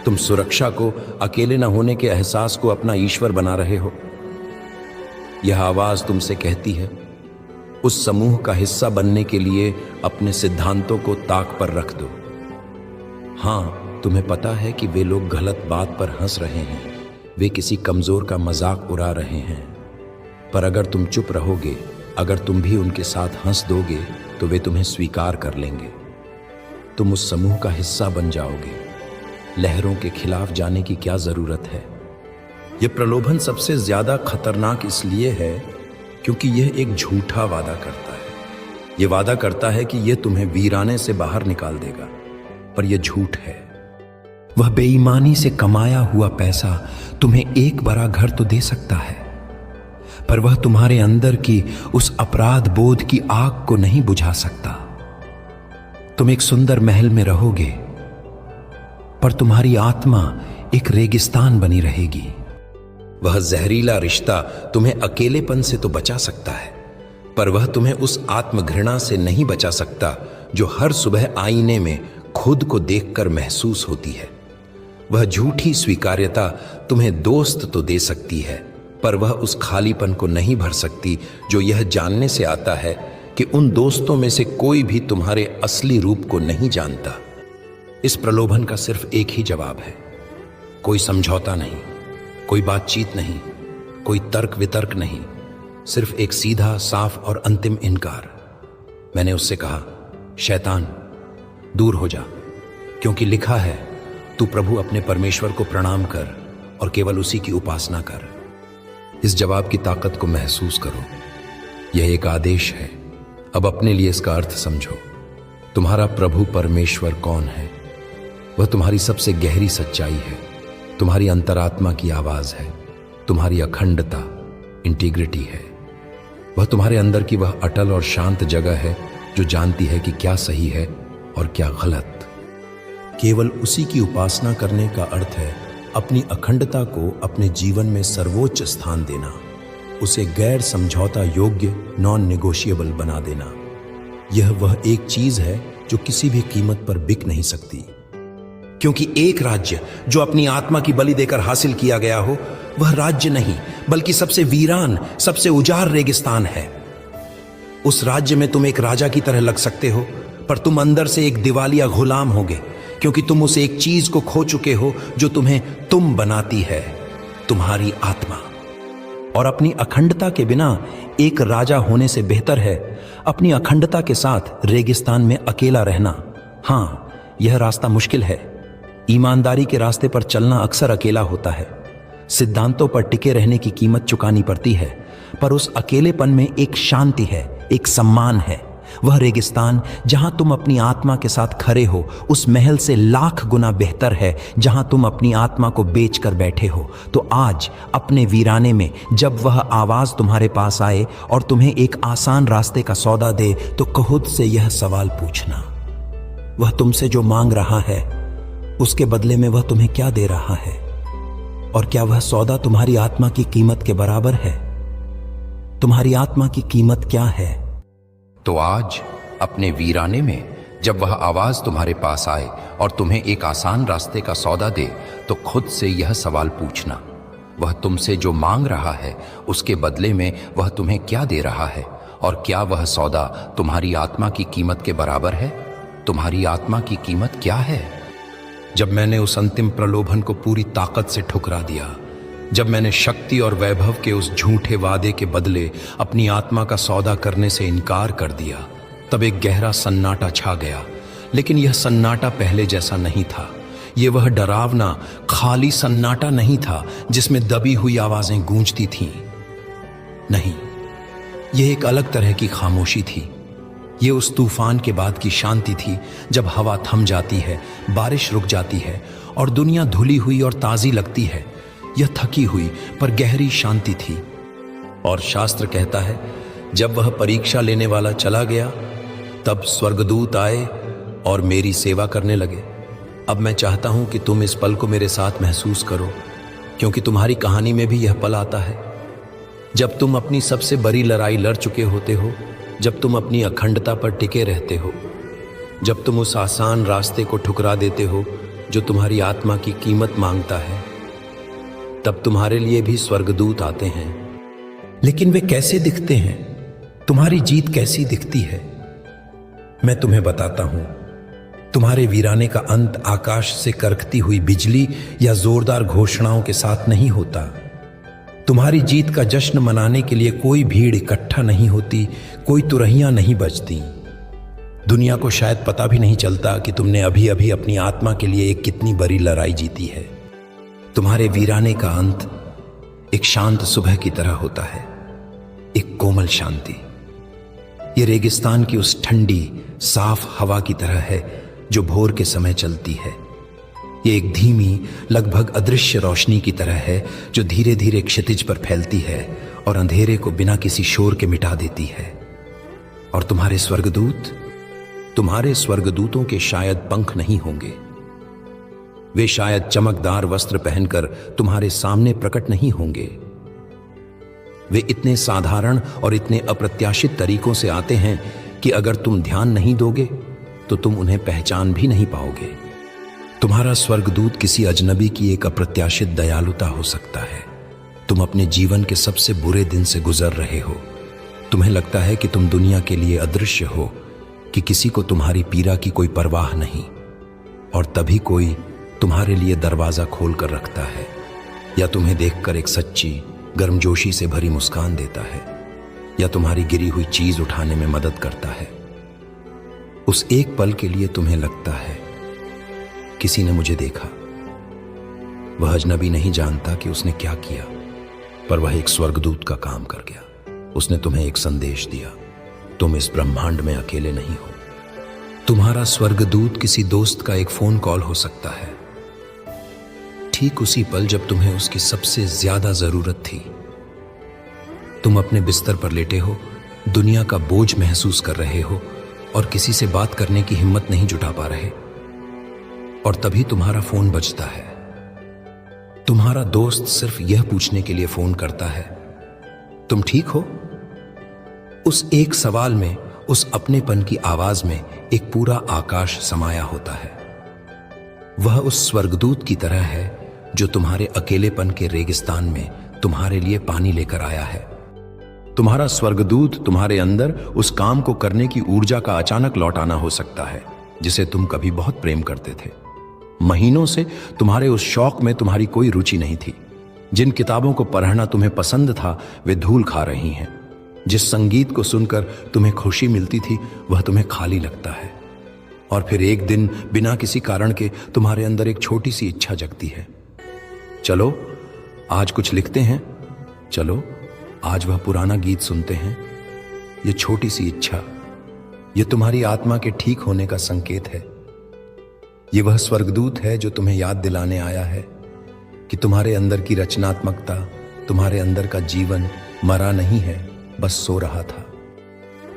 तुम सुरक्षा को, अकेले ना होने के एहसास को अपना ईश्वर बना रहे हो। यह आवाज तुमसे कहती है, उस समूह का हिस्सा बनने के लिए अपने सिद्धांतों को ताक पर रख दो। हां, तुम्हें पता है कि वे लोग गलत बात पर हंस रहे हैं, वे किसी कमजोर का मजाक उड़ा रहे हैं, पर अगर तुम चुप रहोगे, अगर तुम भी उनके साथ हंस दोगे, तो वे तुम्हें स्वीकार कर लेंगे। तुम उस समूह का हिस्सा बन जाओगे। लहरों के खिलाफ जाने की क्या जरूरत है? यह प्रलोभन सबसे ज्यादा खतरनाक इसलिए है क्योंकि यह एक झूठा वादा करता है। यह वादा करता है कि यह तुम्हें वीराने से बाहर निकाल देगा, पर यह झूठ है। वह बेईमानी से कमाया हुआ पैसा तुम्हें एक बड़ा घर तो दे सकता है, पर वह तुम्हारे अंदर की उस अपराध बोध की आग को नहीं बुझा सकता। तुम एक सुंदर महल में रहोगे, पर तुम्हारी आत्मा एक रेगिस्तान बनी रहेगी। वह जहरीला रिश्ता तुम्हें अकेलेपन से तो बचा सकता है, पर वह तुम्हें उस आत्मघृणा से नहीं बचा सकता जो हर सुबह आईने में खुद को देखकर महसूस होती है। वह झूठी स्वीकार्यता तुम्हें दोस्त तो दे सकती है, पर वह उस खालीपन को नहीं भर सकती जो यह जानने से आता है कि उन दोस्तों में से कोई भी तुम्हारे असली रूप को नहीं जानता। इस प्रलोभन का सिर्फ एक ही जवाब है, कोई समझौता नहीं, कोई बातचीत नहीं, कोई तर्क वितर्क नहीं, सिर्फ एक सीधा, साफ और अंतिम इनकार। मैंने उससे कहा, शैतान दूर हो जा, क्योंकि लिखा है तू प्रभु अपने परमेश्वर को प्रणाम कर और केवल उसी की उपासना कर। इस जवाब की ताकत को महसूस करो। यह एक आदेश है। अब अपने लिए इसका अर्थ समझो। तुम्हारा प्रभु परमेश्वर कौन है? वह तुम्हारी सबसे गहरी सच्चाई है, तुम्हारी अंतरात्मा की आवाज है, तुम्हारी अखंडता, इंटीग्रिटी है। वह तुम्हारे अंदर की वह अटल और शांत जगह है जो जानती है कि क्या सही है और क्या गलत। केवल उसी की उपासना करने का अर्थ है अपनी अखंडता को अपने जीवन में सर्वोच्च स्थान देना, उसे गैर समझौता योग्य, नॉन नेगोशिएबल बना देना। यह वह एक चीज है जो किसी भी कीमत पर बिक नहीं सकती, क्योंकि एक राज्य जो अपनी आत्मा की बलि देकर हासिल किया गया हो, वह राज्य नहीं बल्कि सबसे वीरान, सबसे उजाड़ रेगिस्तान है। उस राज्य में तुम एक राजा की तरह लग सकते हो, पर तुम अंदर से एक दिवालिया गुलाम होगे, क्योंकि तुम उस एक चीज को खो चुके हो जो तुम्हें तुम बनाती है, तुम्हारी आत्मा। और अपनी अखंडता के बिना एक राजा होने से बेहतर है अपनी अखंडता के साथ रेगिस्तान में अकेला रहना। हां, यह रास्ता मुश्किल है। ईमानदारी के रास्ते पर चलना अक्सर अकेला होता है। सिद्धांतों पर टिके रहने की कीमत चुकानी पड़ती है, पर उस अकेलेपन में एक शांति है, एक सम्मान है। वह रेगिस्तान जहां तुम अपनी आत्मा के साथ खड़े हो, उस महल से लाख गुना बेहतर है जहां तुम अपनी आत्मा को बेच कर बैठे हो। तो आज अपने वीराने में जब वह आवाज तुम्हारे पास आए और तुम्हें एक आसान रास्ते का सौदा दे, तो खुद से यह सवाल पूछना, वह तुमसे जो मांग रहा है उसके बदले में वह तुम्हें क्या दे रहा है? और क्या वह सौदा तुम्हारी आत्मा की कीमत के बराबर है? तुम्हारी आत्मा की कीमत क्या है? तो आज अपने वीराने में जब वह आवाज तुम्हारे पास आए और तुम्हें एक आसान रास्ते का सौदा दे, तो खुद से यह सवाल पूछना, वह तुमसे जो मांग रहा है उसके बदले में वह तुम्हें क्या दे रहा है? और क्या वह सौदा तुम्हारी आत्मा की कीमत के बराबर है? तुम्हारी आत्मा की कीमत क्या है? जब मैंने उस अंतिम प्रलोभन को पूरी ताकत से ठुकरा दिया, जब मैंने शक्ति और वैभव के उस झूठे वादे के बदले अपनी आत्मा का सौदा करने से इनकार कर दिया, तब एक गहरा सन्नाटा छा गया। लेकिन यह सन्नाटा पहले जैसा नहीं था। यह वह डरावना, खाली सन्नाटा नहीं था जिसमें दबी हुई आवाजें गूंजती थीं। नहीं, यह एक अलग तरह की खामोशी थी। यह उस तूफान के बाद की शांति थी, जब हवा थम जाती है, बारिश रुक जाती है और दुनिया धुली हुई और ताजी लगती है। यह थकी हुई पर गहरी शांति थी। और शास्त्र कहता है, जब वह परीक्षा लेने वाला चला गया, तब स्वर्गदूत आए और मेरी सेवा करने लगे। अब मैं चाहता हूं कि तुम इस पल को मेरे साथ महसूस करो, क्योंकि तुम्हारी कहानी में भी यह पल आता है जब तुम अपनी सबसे बड़ी लड़ाई लड़ चुके होते हो, जब तुम अपनी अखंडता पर टिके रहते हो, जब तुम उस आसान रास्ते को ठुकरा देते हो जो तुम्हारी आत्मा की कीमत मांगता है। तब तुम्हारे लिए भी स्वर्गदूत आते हैं। लेकिन वे कैसे दिखते हैं? तुम्हारी जीत कैसी दिखती है? मैं तुम्हें बताता हूं। तुम्हारे वीराने का अंत आकाश से करकती हुई बिजली या जोरदार घोषणाओं के साथ नहीं होता। तुम्हारी जीत का जश्न मनाने के लिए कोई भीड़ इकट्ठा नहीं होती, कोई तुरहियां नहीं बजती। दुनिया को शायद पता भी नहीं चलता कि तुमने अभी अभी अपनी आत्मा के लिए एक कितनी बड़ी लड़ाई जीती है। तुम्हारे वीराने का अंत एक शांत सुबह की तरह होता है, एक कोमल शांति। ये रेगिस्तान की उस ठंडी, साफ हवा की तरह है जो भोर के समय चलती है। ये एक धीमी, लगभग अदृश्य रोशनी की तरह है जो धीरे धीरे क्षितिज पर फैलती है और अंधेरे को बिना किसी शोर के मिटा देती है। और तुम्हारे स्वर्गदूतों के शायद पंख नहीं होंगे। वे शायद चमकदार वस्त्र पहनकर तुम्हारे सामने प्रकट नहीं होंगे। वे इतने साधारण और इतने अप्रत्याशित तरीकों से आते हैं कि अगर तुम ध्यान नहीं दोगे तो तुम उन्हें पहचान भी नहीं पाओगे। तुम्हारा स्वर्गदूत किसी अजनबी की एक अप्रत्याशित दयालुता हो सकता है। तुम अपने जीवन के सबसे बुरे दिन से गुजर रहे हो। तुम्हें लगता है कि तुम दुनिया के लिए अदृश्य हो, कि किसी को तुम्हारी पीड़ा की कोई परवाह नहीं, और तभी कोई तुम्हारे लिए दरवाजा खोल कर रखता है, या तुम्हें देखकर एक सच्ची गर्मजोशी से भरी मुस्कान देता है, या तुम्हारी गिरी हुई चीज उठाने में मदद करता है। उस एक पल के लिए तुम्हें लगता है किसी ने मुझे देखा। वह अजनबी नहीं जानता कि उसने क्या किया, पर वह एक स्वर्गदूत का काम कर गया। उसने तुम्हें एक संदेश दिया, तुम इस ब्रह्मांड में अकेले नहीं हो। तुम्हारा स्वर्गदूत किसी दोस्त का एक फोन कॉल हो सकता है, ठीक उसी पल जब तुम्हें उसकी सबसे ज्यादा जरूरत थी। तुम अपने बिस्तर पर लेटे हो, दुनिया का बोझ महसूस कर रहे हो और किसी से बात करने की हिम्मत नहीं जुटा पा रहे, और तभी तुम्हारा फोन बजता है। तुम्हारा दोस्त सिर्फ यह पूछने के लिए फोन करता है, तुम ठीक हो? उस एक सवाल में, उस अपनेपन की आवाज में एक पूरा आकाश समाया होता है। वह उस स्वर्गदूत की तरह है जो तुम्हारे अकेलेपन के रेगिस्तान में तुम्हारे लिए पानी लेकर आया है। तुम्हारा स्वर्गदूत तुम्हारे अंदर उस काम को करने की ऊर्जा का अचानक लौटाना हो सकता है जिसे तुम कभी बहुत प्रेम करते थे। महीनों से तुम्हारे उस शौक में तुम्हारी कोई रुचि नहीं थी। जिन किताबों को पढ़ना तुम्हें पसंद था वे धूल खा रही हैं। जिस संगीत को सुनकर तुम्हें खुशी मिलती थी वह तुम्हें खाली लगता है। और फिर एक दिन बिना किसी कारण के तुम्हारे अंदर एक छोटी सी इच्छा जगती है, चलो आज कुछ लिखते हैं, चलो आज वह पुराना गीत सुनते हैं। ये छोटी सी इच्छा, ये तुम्हारी आत्मा के ठीक होने का संकेत है। ये वह स्वर्गदूत है जो तुम्हें याद दिलाने आया है कि तुम्हारे अंदर की रचनात्मकता, तुम्हारे अंदर का जीवन मरा नहीं है, बस सो रहा था।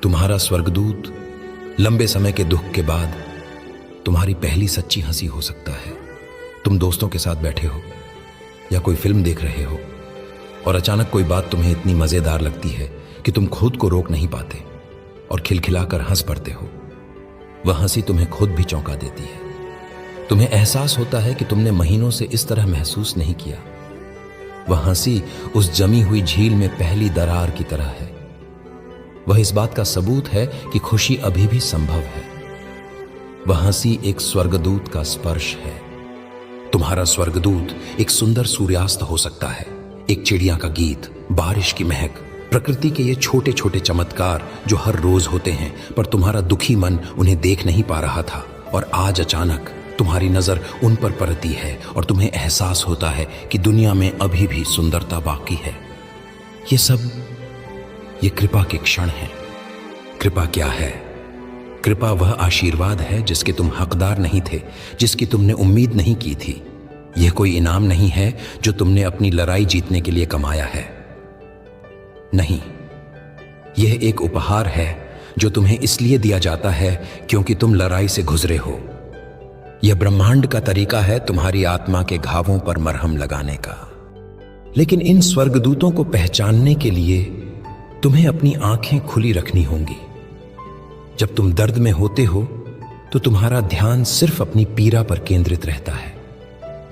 तुम्हारा स्वर्गदूत लंबे समय के दुख के बाद तुम्हारी पहली सच्ची हंसी हो सकता है। तुम दोस्तों के साथ बैठे हो या कोई फिल्म देख रहे हो और अचानक कोई बात तुम्हें इतनी मजेदार लगती है कि तुम खुद को रोक नहीं पाते और खिलखिलाकर हंस पड़ते हो। वह हंसी तुम्हें खुद भी चौंका देती है। तुम्हें एहसास होता है कि तुमने महीनों से इस तरह महसूस नहीं किया। वह हंसी उस जमी हुई झील में पहली दरार की तरह है। वह इस बात का सबूत है कि खुशी अभी भी संभव है। वह हंसी एक स्वर्गदूत का स्पर्श है। तुम्हारा स्वर्गदूत एक सुंदर सूर्यास्त हो सकता है, एक चिड़िया का गीत, बारिश की महक, प्रकृति के ये छोटे छोटे चमत्कार जो हर रोज होते हैं, पर तुम्हारा दुखी मन उन्हें देख नहीं पा रहा था। और आज अचानक तुम्हारी नजर उन पर पड़ती है और तुम्हें एहसास होता है कि दुनिया में अभी भी सुंदरता बाकी है। ये सब, ये कृपा के क्षण हैं। कृपा क्या है? कृपा वह आशीर्वाद है जिसके तुम हकदार नहीं थे, जिसकी तुमने उम्मीद नहीं की थी। यह कोई इनाम नहीं है जो तुमने अपनी लड़ाई जीतने के लिए कमाया है। नहीं, यह एक उपहार है जो तुम्हें इसलिए दिया जाता है क्योंकि तुम लड़ाई से गुजरे हो। यह ब्रह्मांड का तरीका है तुम्हारी आत्मा के घावों पर मरहम लगाने का। लेकिन इन स्वर्गदूतों को पहचानने के लिए तुम्हें अपनी आंखें खुली रखनी होंगी। जब तुम दर्द में होते हो तो तुम्हारा ध्यान सिर्फ अपनी पीड़ा पर केंद्रित रहता है।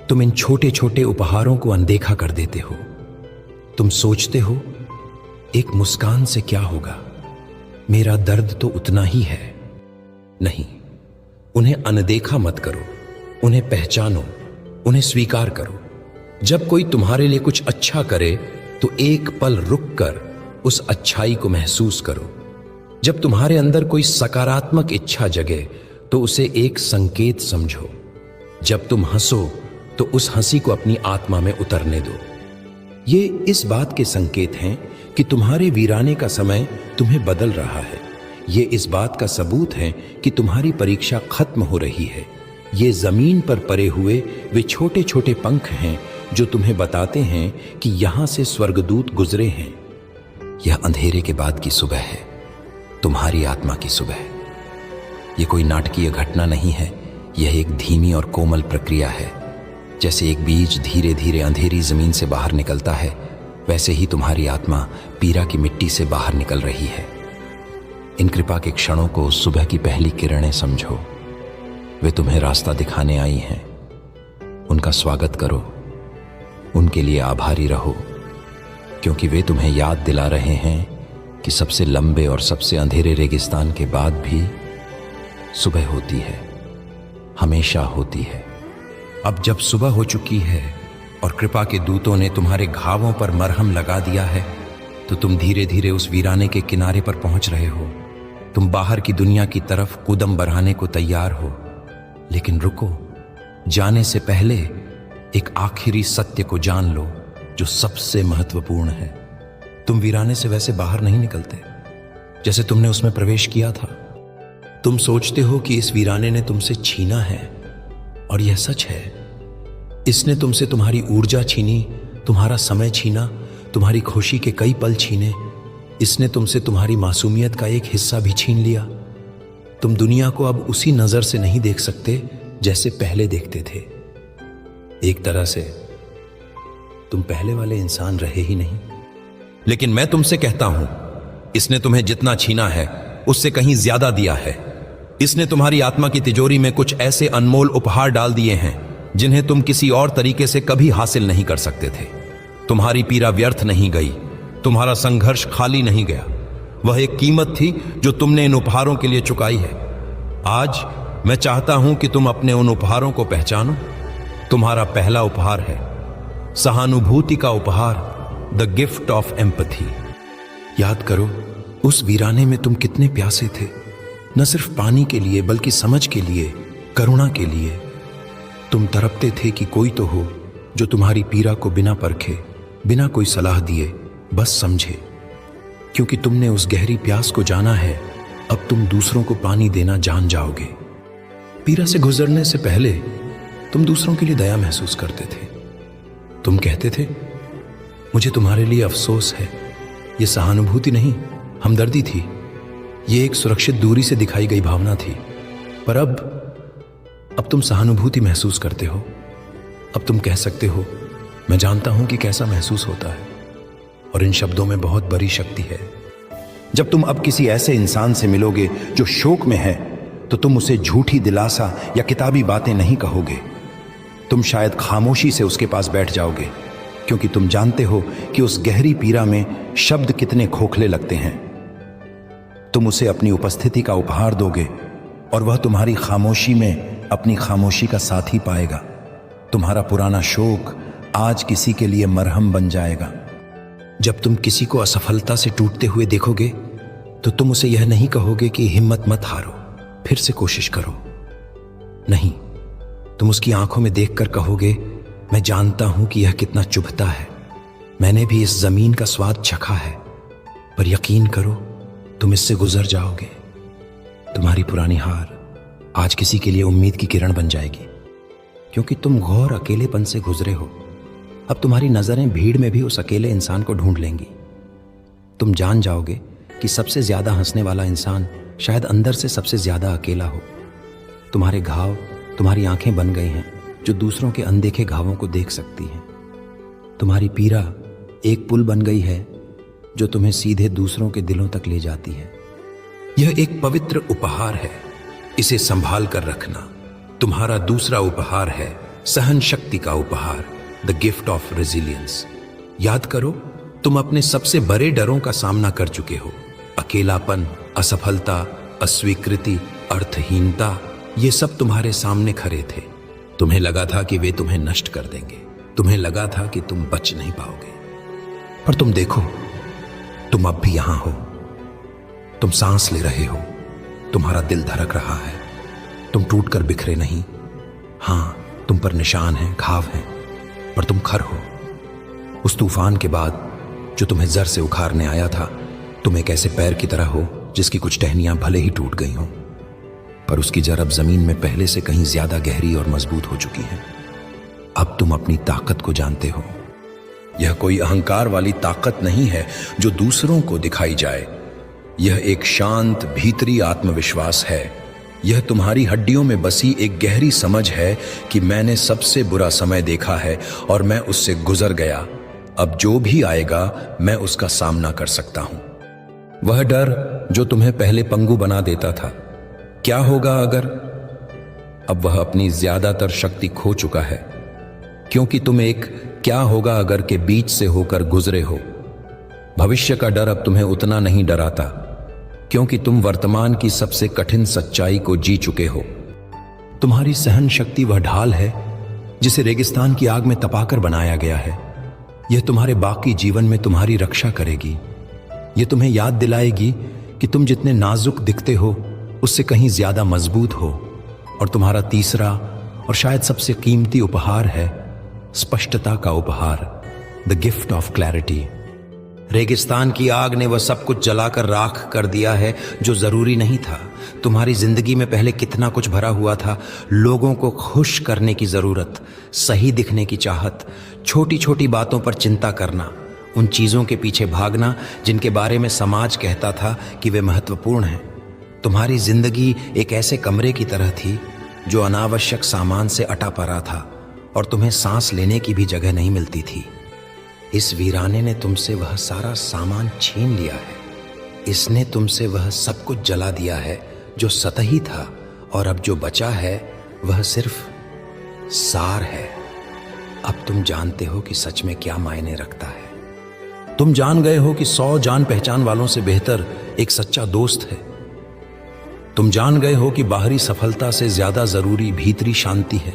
तुम इन छोटे छोटे उपहारों को अनदेखा कर देते हो। तुम सोचते हो, एक मुस्कान से क्या होगा, मेरा दर्द तो उतना ही है। नहीं, उन्हें अनदेखा मत करो, उन्हें पहचानो, उन्हें स्वीकार करो। जब कोई तुम्हारे लिए कुछ अच्छा करे तो एक पल रुककर उस अच्छाई को महसूस करो। जब तुम्हारे अंदर कोई सकारात्मक इच्छा जगे तो उसे एक संकेत समझो। जब तुम हंसो तो उस हंसी को अपनी आत्मा में उतरने दो। ये इस बात के संकेत हैं कि तुम्हारे वीराने का समय तुम्हें बदल रहा है। ये इस बात का सबूत है कि तुम्हारी परीक्षा खत्म हो रही है। ये जमीन पर पड़े हुए वे छोटे छोटे पंख हैं जो तुम्हें बताते हैं कि यहां से स्वर्गदूत गुजरे हैं। यह अंधेरे के बाद की सुबह है, तुम्हारी आत्मा की सुबह। यह कोई नाटकीय घटना नहीं है, यह एक धीमी और कोमल प्रक्रिया है। जैसे एक बीज धीरे धीरे अंधेरी जमीन से बाहर निकलता है, वैसे ही तुम्हारी आत्मा पीड़ा की मिट्टी से बाहर निकल रही है। इन कृपा के क्षणों को सुबह की पहली किरणें समझो। वे तुम्हें रास्ता दिखाने आई हैं, उनका स्वागत करो, उनके लिए आभारी रहो, क्योंकि वे तुम्हें याद दिला रहे हैं कि सबसे लंबे और सबसे अंधेरे रेगिस्तान के बाद भी सुबह होती है, हमेशा होती है। अब जब सुबह हो चुकी है और कृपा के दूतों ने तुम्हारे घावों पर मरहम लगा दिया है, तो तुम धीरे धीरे उस वीराने के किनारे पर पहुंच रहे हो। तुम बाहर की दुनिया की तरफ कूदम बढ़ाने को तैयार हो, लेकिन रुको, जाने से पहले एक आखिरी सत्य को जान लो जो सबसे महत्वपूर्ण है। तुम वीराने से वैसे बाहर नहीं निकलते जैसे तुमने उसमें प्रवेश किया था। तुम सोचते हो कि इस वीराने ने तुमसे छीना है, और यह सच है। इसने तुमसे तुम्हारी ऊर्जा छीनी, तुम्हारा समय छीना, तुम्हारी खुशी के कई पल छीने। इसने तुमसे तुम्हारी मासूमियत का एक हिस्सा भी छीन लिया। तुम दुनिया को अब उसी नजर से नहीं देख सकते जैसे पहले देखते थे। एक तरह से तुम पहले वाले इंसान रहे ही नहीं। लेकिन मैं तुमसे कहता हूं, इसने तुम्हें जितना छीना है उससे कहीं ज्यादा दिया है। इसने तुम्हारी आत्मा की तिजोरी में कुछ ऐसे अनमोल उपहार डाल दिए हैं जिन्हें तुम किसी और तरीके से कभी हासिल नहीं कर सकते थे। तुम्हारी पीड़ा व्यर्थ नहीं गई, तुम्हारा संघर्ष खाली नहीं गया। वह एक कीमत थी जो तुमने इन उपहारों के लिए चुकाई है। आज मैं चाहता हूं कि तुम अपने उन उपहारों को पहचानो। तुम्हारा पहला उपहार है सहानुभूति का उपहार, द गिफ्ट ऑफ एम्पैथी। याद करो, उस वीराने में तुम कितने प्यासे थे, न सिर्फ पानी के लिए बल्कि समझ के लिए, करुणा के लिए। तुम तड़पते थे कि कोई तो हो जो तुम्हारी पीड़ा को बिना परखे, बिना कोई सलाह दिए बस समझे। क्योंकि तुमने उस गहरी प्यास को जाना है, अब तुम दूसरों को पानी देना जान जाओगे। पीड़ा से गुजरने से पहले तुम दूसरों के लिए दया महसूस करते थे। तुम कहते थे, मुझे तुम्हारे लिए अफसोस है। यह सहानुभूति नहीं, हमदर्दी थी। यह एक सुरक्षित दूरी से दिखाई गई भावना थी। पर अब तुम सहानुभूति महसूस करते हो। अब तुम कह सकते हो, मैं जानता हूं कि कैसा महसूस होता है। और इन शब्दों में बहुत बड़ी शक्ति है। जब तुम अब किसी ऐसे इंसान से मिलोगे जो शोक में है, तो तुम उसे झूठी दिलासा या किताबी बातें नहीं कहोगे। तुम शायद खामोशी से उसके पास बैठ जाओगे, क्योंकि तुम जानते हो कि उस गहरी पीड़ा में शब्द कितने खोखले लगते हैं। तुम उसे अपनी उपस्थिति का उपहार दोगे, और वह तुम्हारी खामोशी में अपनी खामोशी का साथी पाएगा। तुम्हारा पुराना शोक आज किसी के लिए मरहम बन जाएगा। जब तुम किसी को असफलता से टूटते हुए देखोगे, तो तुम उसे यह नहीं कहोगे कि हिम्मत मत हारो, फिर से कोशिश करो। नहीं, तुम उसकी आंखों में देखकर कहोगे, मैं जानता हूं कि यह कितना चुभता है। मैंने भी इस जमीन का स्वाद चखा है, पर यकीन करो, तुम इससे गुजर जाओगे। तुम्हारी पुरानी हार आज किसी के लिए उम्मीद की किरण बन जाएगी, क्योंकि तुम घोर अकेलेपन से गुजरे हो। अब तुम्हारी नजरें भीड़ में भी उस अकेले इंसान को ढूंढ लेंगी। तुम जान जाओगे कि सबसे ज्यादा हंसने वाला इंसान शायद अंदर से सबसे ज्यादा अकेला हो। तुम्हारे घाव तुम्हारी आंखें बन गई हैं, जो दूसरों के अनदेखे घावों को देख सकती हैं। तुम्हारी पीड़ा एक पुल बन गई है जो तुम्हें सीधे दूसरों के दिलों तक ले जाती है। यह एक पवित्र उपहार है, इसे संभाल कर रखना। तुम्हारा दूसरा उपहार है सहन शक्ति का उपहार, द गिफ्ट ऑफ रेजिलियंस। याद करो, तुम अपने सबसे बड़े डरों का सामना कर चुके हो। अकेलापन, असफलता, अस्वीकृति, अर्थहीनता, ये सब तुम्हारे सामने खड़े थे। तुम्हें लगा था कि वे तुम्हें नष्ट कर देंगे। तुम्हें लगा था कि तुम बच नहीं पाओगे। पर तुम देखो, तुम अब भी यहां हो। तुम सांस ले रहे हो, तुम्हारा दिल धड़क रहा है। तुम टूटकर बिखरे नहीं। हां, तुम पर निशान हैं, घाव हैं, पर तुम खर हो। उस तूफान के बाद जो तुम्हें जर से उखाड़ने आया था, तुम एक ऐसे पैर की तरह हो जिसकी कुछ टहनियां भले ही टूट गई हों, पर उसकी जड़ अब जमीन में पहले से कहीं ज्यादा गहरी और मजबूत हो चुकी है। अब तुम अपनी ताकत को जानते हो। यह कोई अहंकार वाली ताकत नहीं है जो दूसरों को दिखाई जाए। यह एक शांत भीतरी आत्मविश्वास है। यह तुम्हारी हड्डियों में बसी एक गहरी समझ है कि मैंने सबसे बुरा समय देखा है और मैं उससे गुजर गया। अब जो भी आएगा मैं उसका सामना कर सकता हूं। वह डर जो तुम्हें पहले पंगु बना देता था, क्या होगा अगर? अब वह अपनी ज्यादातर शक्ति खो चुका है। क्योंकि तुम एक क्या होगा अगर के बीच से होकर गुजरे हो। भविष्य का डर अब तुम्हें उतना नहीं डराता, क्योंकि तुम वर्तमान की सबसे कठिन सच्चाई को जी चुके हो। तुम्हारी सहन शक्ति वह ढाल है जिसे रेगिस्तान की आग में तपाकर बनाया गया है। यह तुम्हारे बाकी जीवन में तुम्हारी रक्षा करेगी। यह तुम्हें याद दिलाएगी कि तुम जितने नाजुक दिखते हो उससे कहीं ज्यादा मजबूत हो। और तुम्हारा तीसरा और शायद सबसे कीमती उपहार है स्पष्टता का उपहार, द गिफ्ट ऑफ क्लैरिटी। रेगिस्तान की आग ने वह सब कुछ जलाकर राख कर दिया है जो जरूरी नहीं था। तुम्हारी जिंदगी में पहले कितना कुछ भरा हुआ था, लोगों को खुश करने की जरूरत, सही दिखने की चाहत, छोटी छोटी बातों पर चिंता करना, उन चीजों के पीछे भागना जिनके बारे में समाज कहता था कि वे महत्वपूर्ण हैं। तुम्हारी जिंदगी एक ऐसे कमरे की तरह थी जो अनावश्यक सामान से अटा पड़ा था और तुम्हें सांस लेने की भी जगह नहीं मिलती थी। इस वीराने ने तुमसे वह सारा सामान छीन लिया है। इसने तुमसे वह सब कुछ जला दिया है जो सतही था, और अब जो बचा है वह सिर्फ सार है। अब तुम जानते हो कि सच में क्या मायने रखता है। तुम जान गए हो कि 100 जान पहचान वालों से बेहतर एक सच्चा दोस्त है। तुम जान गए हो कि बाहरी सफलता से ज्यादा जरूरी भीतरी शांति है।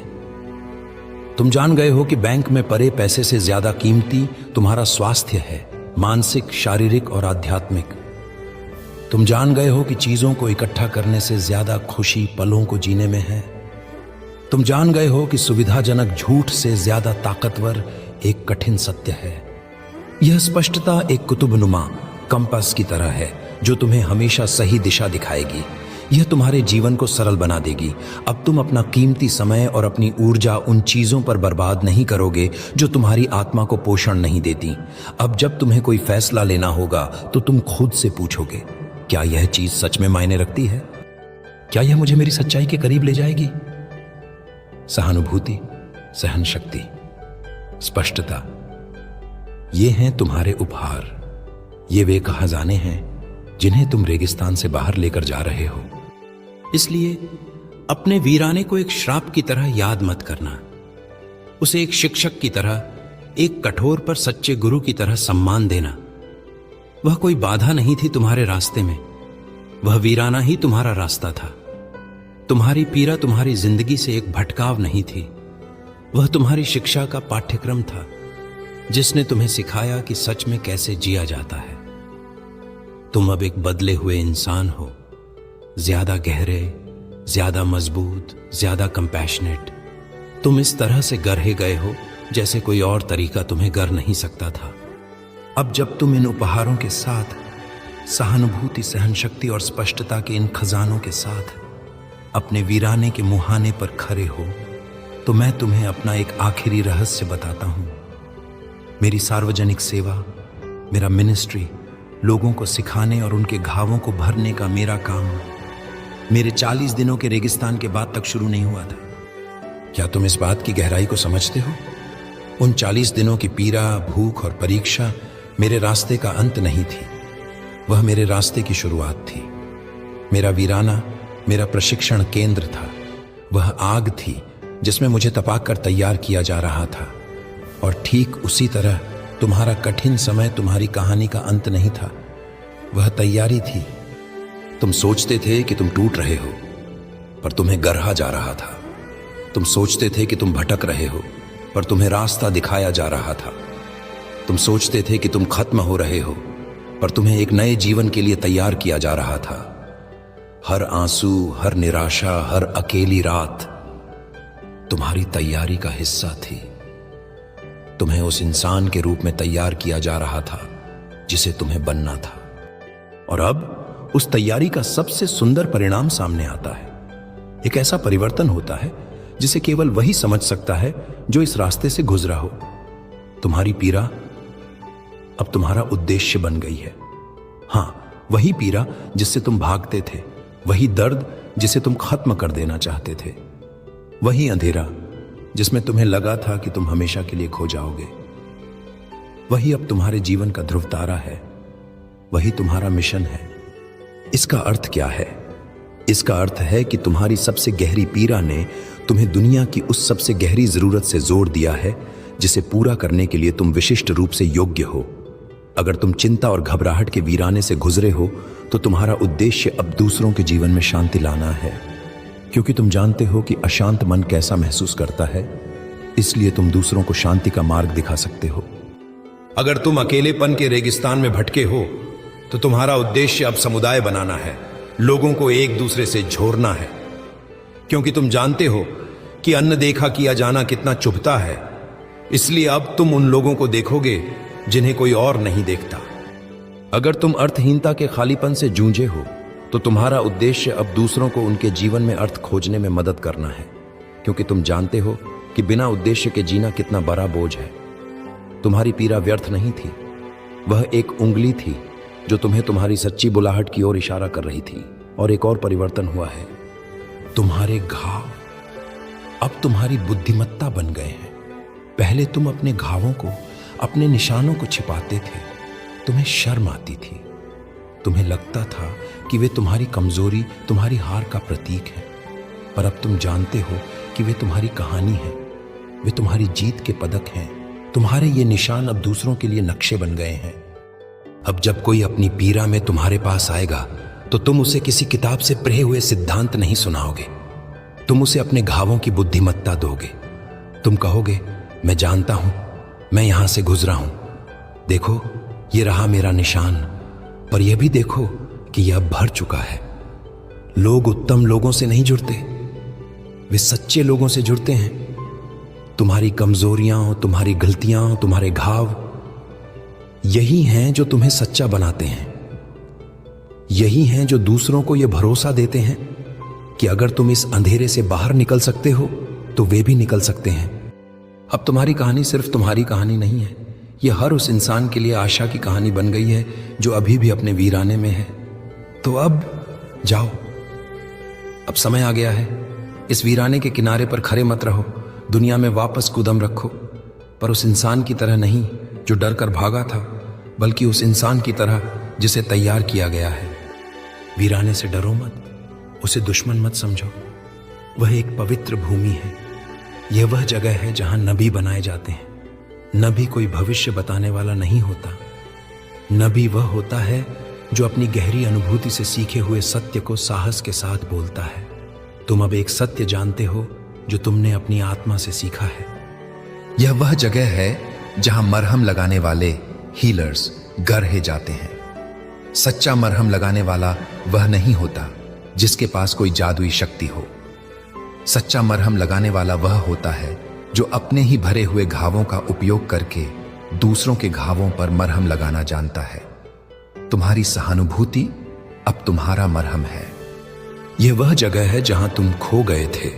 तुम जान गए हो कि बैंक में पड़े पैसे से ज्यादा कीमती तुम्हारा स्वास्थ्य है, मानसिक, शारीरिक और आध्यात्मिक। तुम जान गए हो कि चीजों को इकट्ठा करने से ज्यादा खुशी पलों को जीने में है। तुम जान गए हो कि सुविधाजनक झूठ से ज्यादा ताकतवर एक कठिन सत्य है। यह स्पष्टता एक कुतुबनुमा कंपास की तरह है जो तुम्हें हमेशा सही दिशा दिखाएगी। यह तुम्हारे जीवन को सरल बना देगी। अब तुम अपना कीमती समय और अपनी ऊर्जा उन चीजों पर बर्बाद नहीं करोगे जो तुम्हारी आत्मा को पोषण नहीं देती। अब जब तुम्हें कोई फैसला लेना होगा तो तुम खुद से पूछोगे, क्या यह चीज सच में मायने रखती है? क्या यह मुझे मेरी सच्चाई के करीब ले जाएगी? सहानुभूति, सहन शक्ति, स्पष्टता, ये हैं तुम्हारे उपहार। ये वे खजाने हैं जिन्हें तुम रेगिस्तान से बाहर लेकर जा रहे हो। इसलिए अपने वीराने को एक श्राप की तरह याद मत करना। उसे एक शिक्षक की तरह, एक कठोर पर सच्चे गुरु की तरह सम्मान देना। वह कोई बाधा नहीं थी तुम्हारे रास्ते में, वह वीराना ही तुम्हारा रास्ता था। तुम्हारी पीड़ा तुम्हारी जिंदगी से एक भटकाव नहीं थी, वह तुम्हारी शिक्षा का पाठ्यक्रम था जिसने तुम्हें सिखाया कि सच में कैसे जिया जाता है। तुम अब एक बदले हुए इंसान हो, ज्यादा गहरे, ज्यादा मजबूत, ज्यादा कंपैशनेट। तुम इस तरह से गढ़े गए हो जैसे कोई और तरीका तुम्हें गर नहीं सकता था। अब जब तुम इन उपहारों के साथ, सहानुभूति, सहन शक्ति और स्पष्टता के इन खजानों के साथ अपने वीराने के मुहाने पर खड़े हो, तो मैं तुम्हें अपना एक आखिरी रहस्य बताता हूं। मेरी सार्वजनिक सेवा, मेरा मिनिस्ट्री, लोगों को सिखाने और उनके घावों को भरने का मेरा काम मेरे 40 दिनों के रेगिस्तान के बाद तक शुरू नहीं हुआ था। क्या तुम इस बात की गहराई को समझते हो? उन 40 दिनों की पीड़ा, भूख और परीक्षा मेरे रास्ते का अंत नहीं थी, वह मेरे रास्ते की शुरुआत थी। मेरा वीराना मेरा प्रशिक्षण केंद्र था, वह आग थी जिसमें मुझे तपाकर तैयार किया जा रहा था। और ठीक उसी तरह तुम्हारा कठिन समय तुम्हारी कहानी का अंत नहीं था, वह तैयारी थी। तुम सोचते थे कि तुम टूट रहे हो, पर तुम्हें गढ़ा जा रहा था। तुम सोचते थे कि तुम भटक रहे हो, पर तुम्हें रास्ता दिखाया जा रहा था। तुम सोचते थे कि तुम खत्म हो रहे हो, पर तुम्हें एक नए जीवन के लिए तैयार किया जा रहा था। हर आंसू, हर निराशा, हर अकेली रात तुम्हारी तैयारी का हिस्सा थी। तुम्हें उस इंसान के रूप में तैयार किया जा रहा था जिसे तुम्हें बनना था। और अब उस तैयारी का सबसे सुंदर परिणाम सामने आता है। एक ऐसा परिवर्तन होता है जिसे केवल वही समझ सकता है जो इस रास्ते से गुजरा हो। तुम्हारी पीड़ा अब तुम्हारा उद्देश्य बन गई है। हां, वही पीड़ा जिससे तुम भागते थे, वही दर्द जिसे तुम खत्म कर देना चाहते थे, वही अंधेरा जिसमें तुम्हें लगा था कि तुम हमेशा के लिए खो जाओगे, वही अब तुम्हारे जीवन का ध्रुव तारा है, वही तुम्हारा मिशन है। इसका अर्थ क्या है? इसका अर्थ है कि तुम्हारी सबसे गहरी पीड़ा ने तुम्हें दुनिया की उस सबसे गहरी जरूरत से जोर दिया है जिसे पूरा करने के लिए तुम विशिष्ट रूप से योग्य हो। अगर तुम चिंता और घबराहट के वीराने से गुजरे हो तो तुम्हारा उद्देश्य अब दूसरों के जीवन में शांति लाना है, क्योंकि तुम जानते हो कि अशांत मन कैसा महसूस करता है, इसलिए तुम दूसरों को शांति का मार्ग दिखा सकते हो। अगर तुम अकेलेपन के रेगिस्तान में भटके हो तो तुम्हारा उद्देश्य अब समुदाय बनाना है, लोगों को एक दूसरे से जोड़ना है, क्योंकि तुम जानते हो कि अनदेखा किया जाना कितना चुभता है। इसलिए अब तुम उन लोगों को देखोगे जिन्हें कोई और नहीं देखता। अगर तुम अर्थहीनता के खालीपन से जूझे हो तो तुम्हारा उद्देश्य अब दूसरों को उनके जीवन में अर्थ खोजने में मदद करना है, क्योंकि तुम जानते हो कि बिना उद्देश्य के जीना कितना बड़ा बोझ है। तुम्हारी पीड़ा व्यर्थ नहीं थी, वह एक उंगली थी जो तुम्हें तुम्हारी सच्ची बुलाहट की ओर इशारा कर रही थी। और एक और परिवर्तन हुआ है, तुम्हारे घाव अब तुम्हारी बुद्धिमत्ता बन गए हैं। पहले तुम अपने घावों को, अपने निशानों को छिपाते थे, तुम्हें शर्म आती थी, तुम्हें लगता था कि वे तुम्हारी कमजोरी, तुम्हारी हार का प्रतीक है। पर अब तुम जानते हो कि वे तुम्हारी कहानी है, वे तुम्हारी जीत के पदक हैं। तुम्हारे ये निशान अब दूसरों के लिए नक्शे बन गए हैं। अब जब कोई अपनी पीड़ा में तुम्हारे पास आएगा तो तुम उसे किसी किताब से पढ़े हुए सिद्धांत नहीं सुनाओगे, तुम उसे अपने घावों की बुद्धिमत्ता दोगे। तुम कहोगे, मैं जानता हूं, मैं यहां से गुजरा हूं, देखो ये रहा मेरा निशान, पर यह भी देखो कि यह भर चुका है। लोग उत्तम लोगों से नहीं जुड़ते, वे सच्चे लोगों से जुड़ते हैं। तुम्हारी कमजोरियां हो, तुम्हारी गलतियां हो, तुम्हारे घाव, यही हैं जो तुम्हें सच्चा बनाते हैं। यही हैं जो दूसरों को यह भरोसा देते हैं कि अगर तुम इस अंधेरे से बाहर निकल सकते हो तो वे भी निकल सकते हैं। अब तुम्हारी कहानी सिर्फ तुम्हारी कहानी नहीं है, यह हर उस इंसान के लिए आशा की कहानी बन गई है जो अभी भी अपने वीराने में है। तो अब जाओ, अब समय आ गया है। इस वीराने के किनारे पर खड़े मत रहो, दुनिया में वापस कदम रखो, पर उस इंसान की तरह नहीं जो डर कर भागा था, बल्कि उस इंसान की तरह जिसे तैयार किया गया है। वीराने से डरो मत, उसे दुश्मन मत समझो। वह एक पवित्र भूमि है, यह वह जगह है जहां नबी बनाए जाते हैं। नबी कोई भविष्य बताने वाला नहीं होता, नबी वह होता है जो अपनी गहरी अनुभूति से सीखे हुए सत्य को साहस के साथ बोलता है। तुम अब एक सत्य जानते हो जो तुमने अपनी आत्मा से सीखा है। यह वह जगह है जहां मरहम लगाने वाले हीलर्स गरहे जाते हैं। सच्चा मरहम लगाने वाला वह नहीं होता जिसके पास कोई जादुई शक्ति हो। सच्चा मरहम लगाने वाला वह होता है जो अपने ही भरे हुए घावों का उपयोग करके दूसरों के घावों पर मरहम लगाना जानता है। तुम्हारी सहानुभूति अब तुम्हारा मरहम है। यह वह जगह है जहां तुम खो गए थे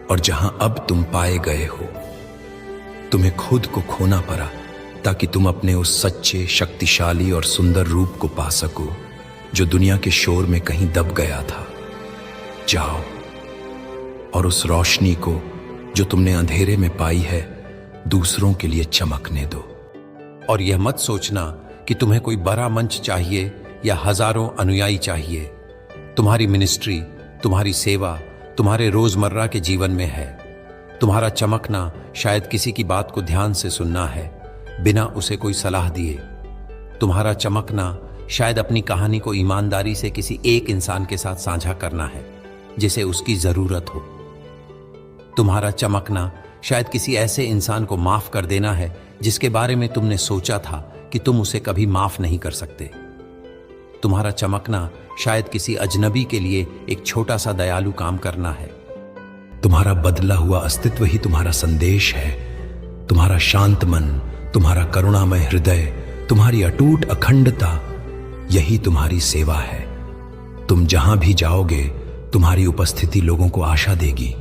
और जहां अब तुम पाए गए हो। तुम्हें खुद को खोना पड़ा ताकि तुम अपने उस सच्चे, शक्तिशाली और सुंदर रूप को पा सको जो दुनिया के शोर में कहीं दब गया था। जाओ और उस रोशनी को जो तुमने अंधेरे में पाई है दूसरों के लिए चमकने दो। और यह मत सोचना कि तुम्हें कोई बड़ा मंच चाहिए या हजारों अनुयायी चाहिए। तुम्हारी मिनिस्ट्री, तुम्हारी सेवा तुम्हारे रोजमर्रा के जीवन में है। तुम्हारा चमकना शायद किसी की बात को ध्यान से सुनना है बिना उसे कोई सलाह दिए। तुम्हारा चमकना शायद अपनी कहानी को ईमानदारी से किसी एक इंसान के साथ साझा करना है जिसे उसकी जरूरत हो। तुम्हारा चमकना शायद किसी ऐसे इंसान को माफ कर देना है जिसके बारे में तुमने सोचा था कि तुम उसे कभी माफ नहीं कर सकते। तुम्हारा चमकना शायद किसी अजनबी के लिए एक छोटा सा दयालु काम करना है। तुम्हारा बदला हुआ अस्तित्व ही तुम्हारा संदेश है। तुम्हारा शांत मन, तुम्हारा करुणामय हृदय, तुम्हारी अटूट अखंडता, यही तुम्हारी सेवा है। तुम जहां भी जाओगे तुम्हारी उपस्थिति लोगों को आशा देगी।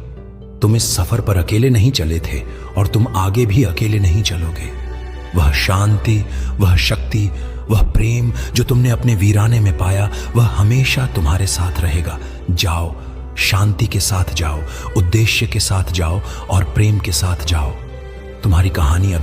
तुम इस सफर पर अकेले नहीं चले थे और तुम आगे भी अकेले नहीं चलोगे। वह शांति, वह शक्ति, वह प्रेम जो तुमने अपने वीराने में पाया, वह हमेशा तुम्हारे साथ रहेगा। जाओ, शांति के साथ जाओ, उद्देश्य के साथ जाओ और प्रेम के साथ जाओ। तुम्हारी कहानी अभी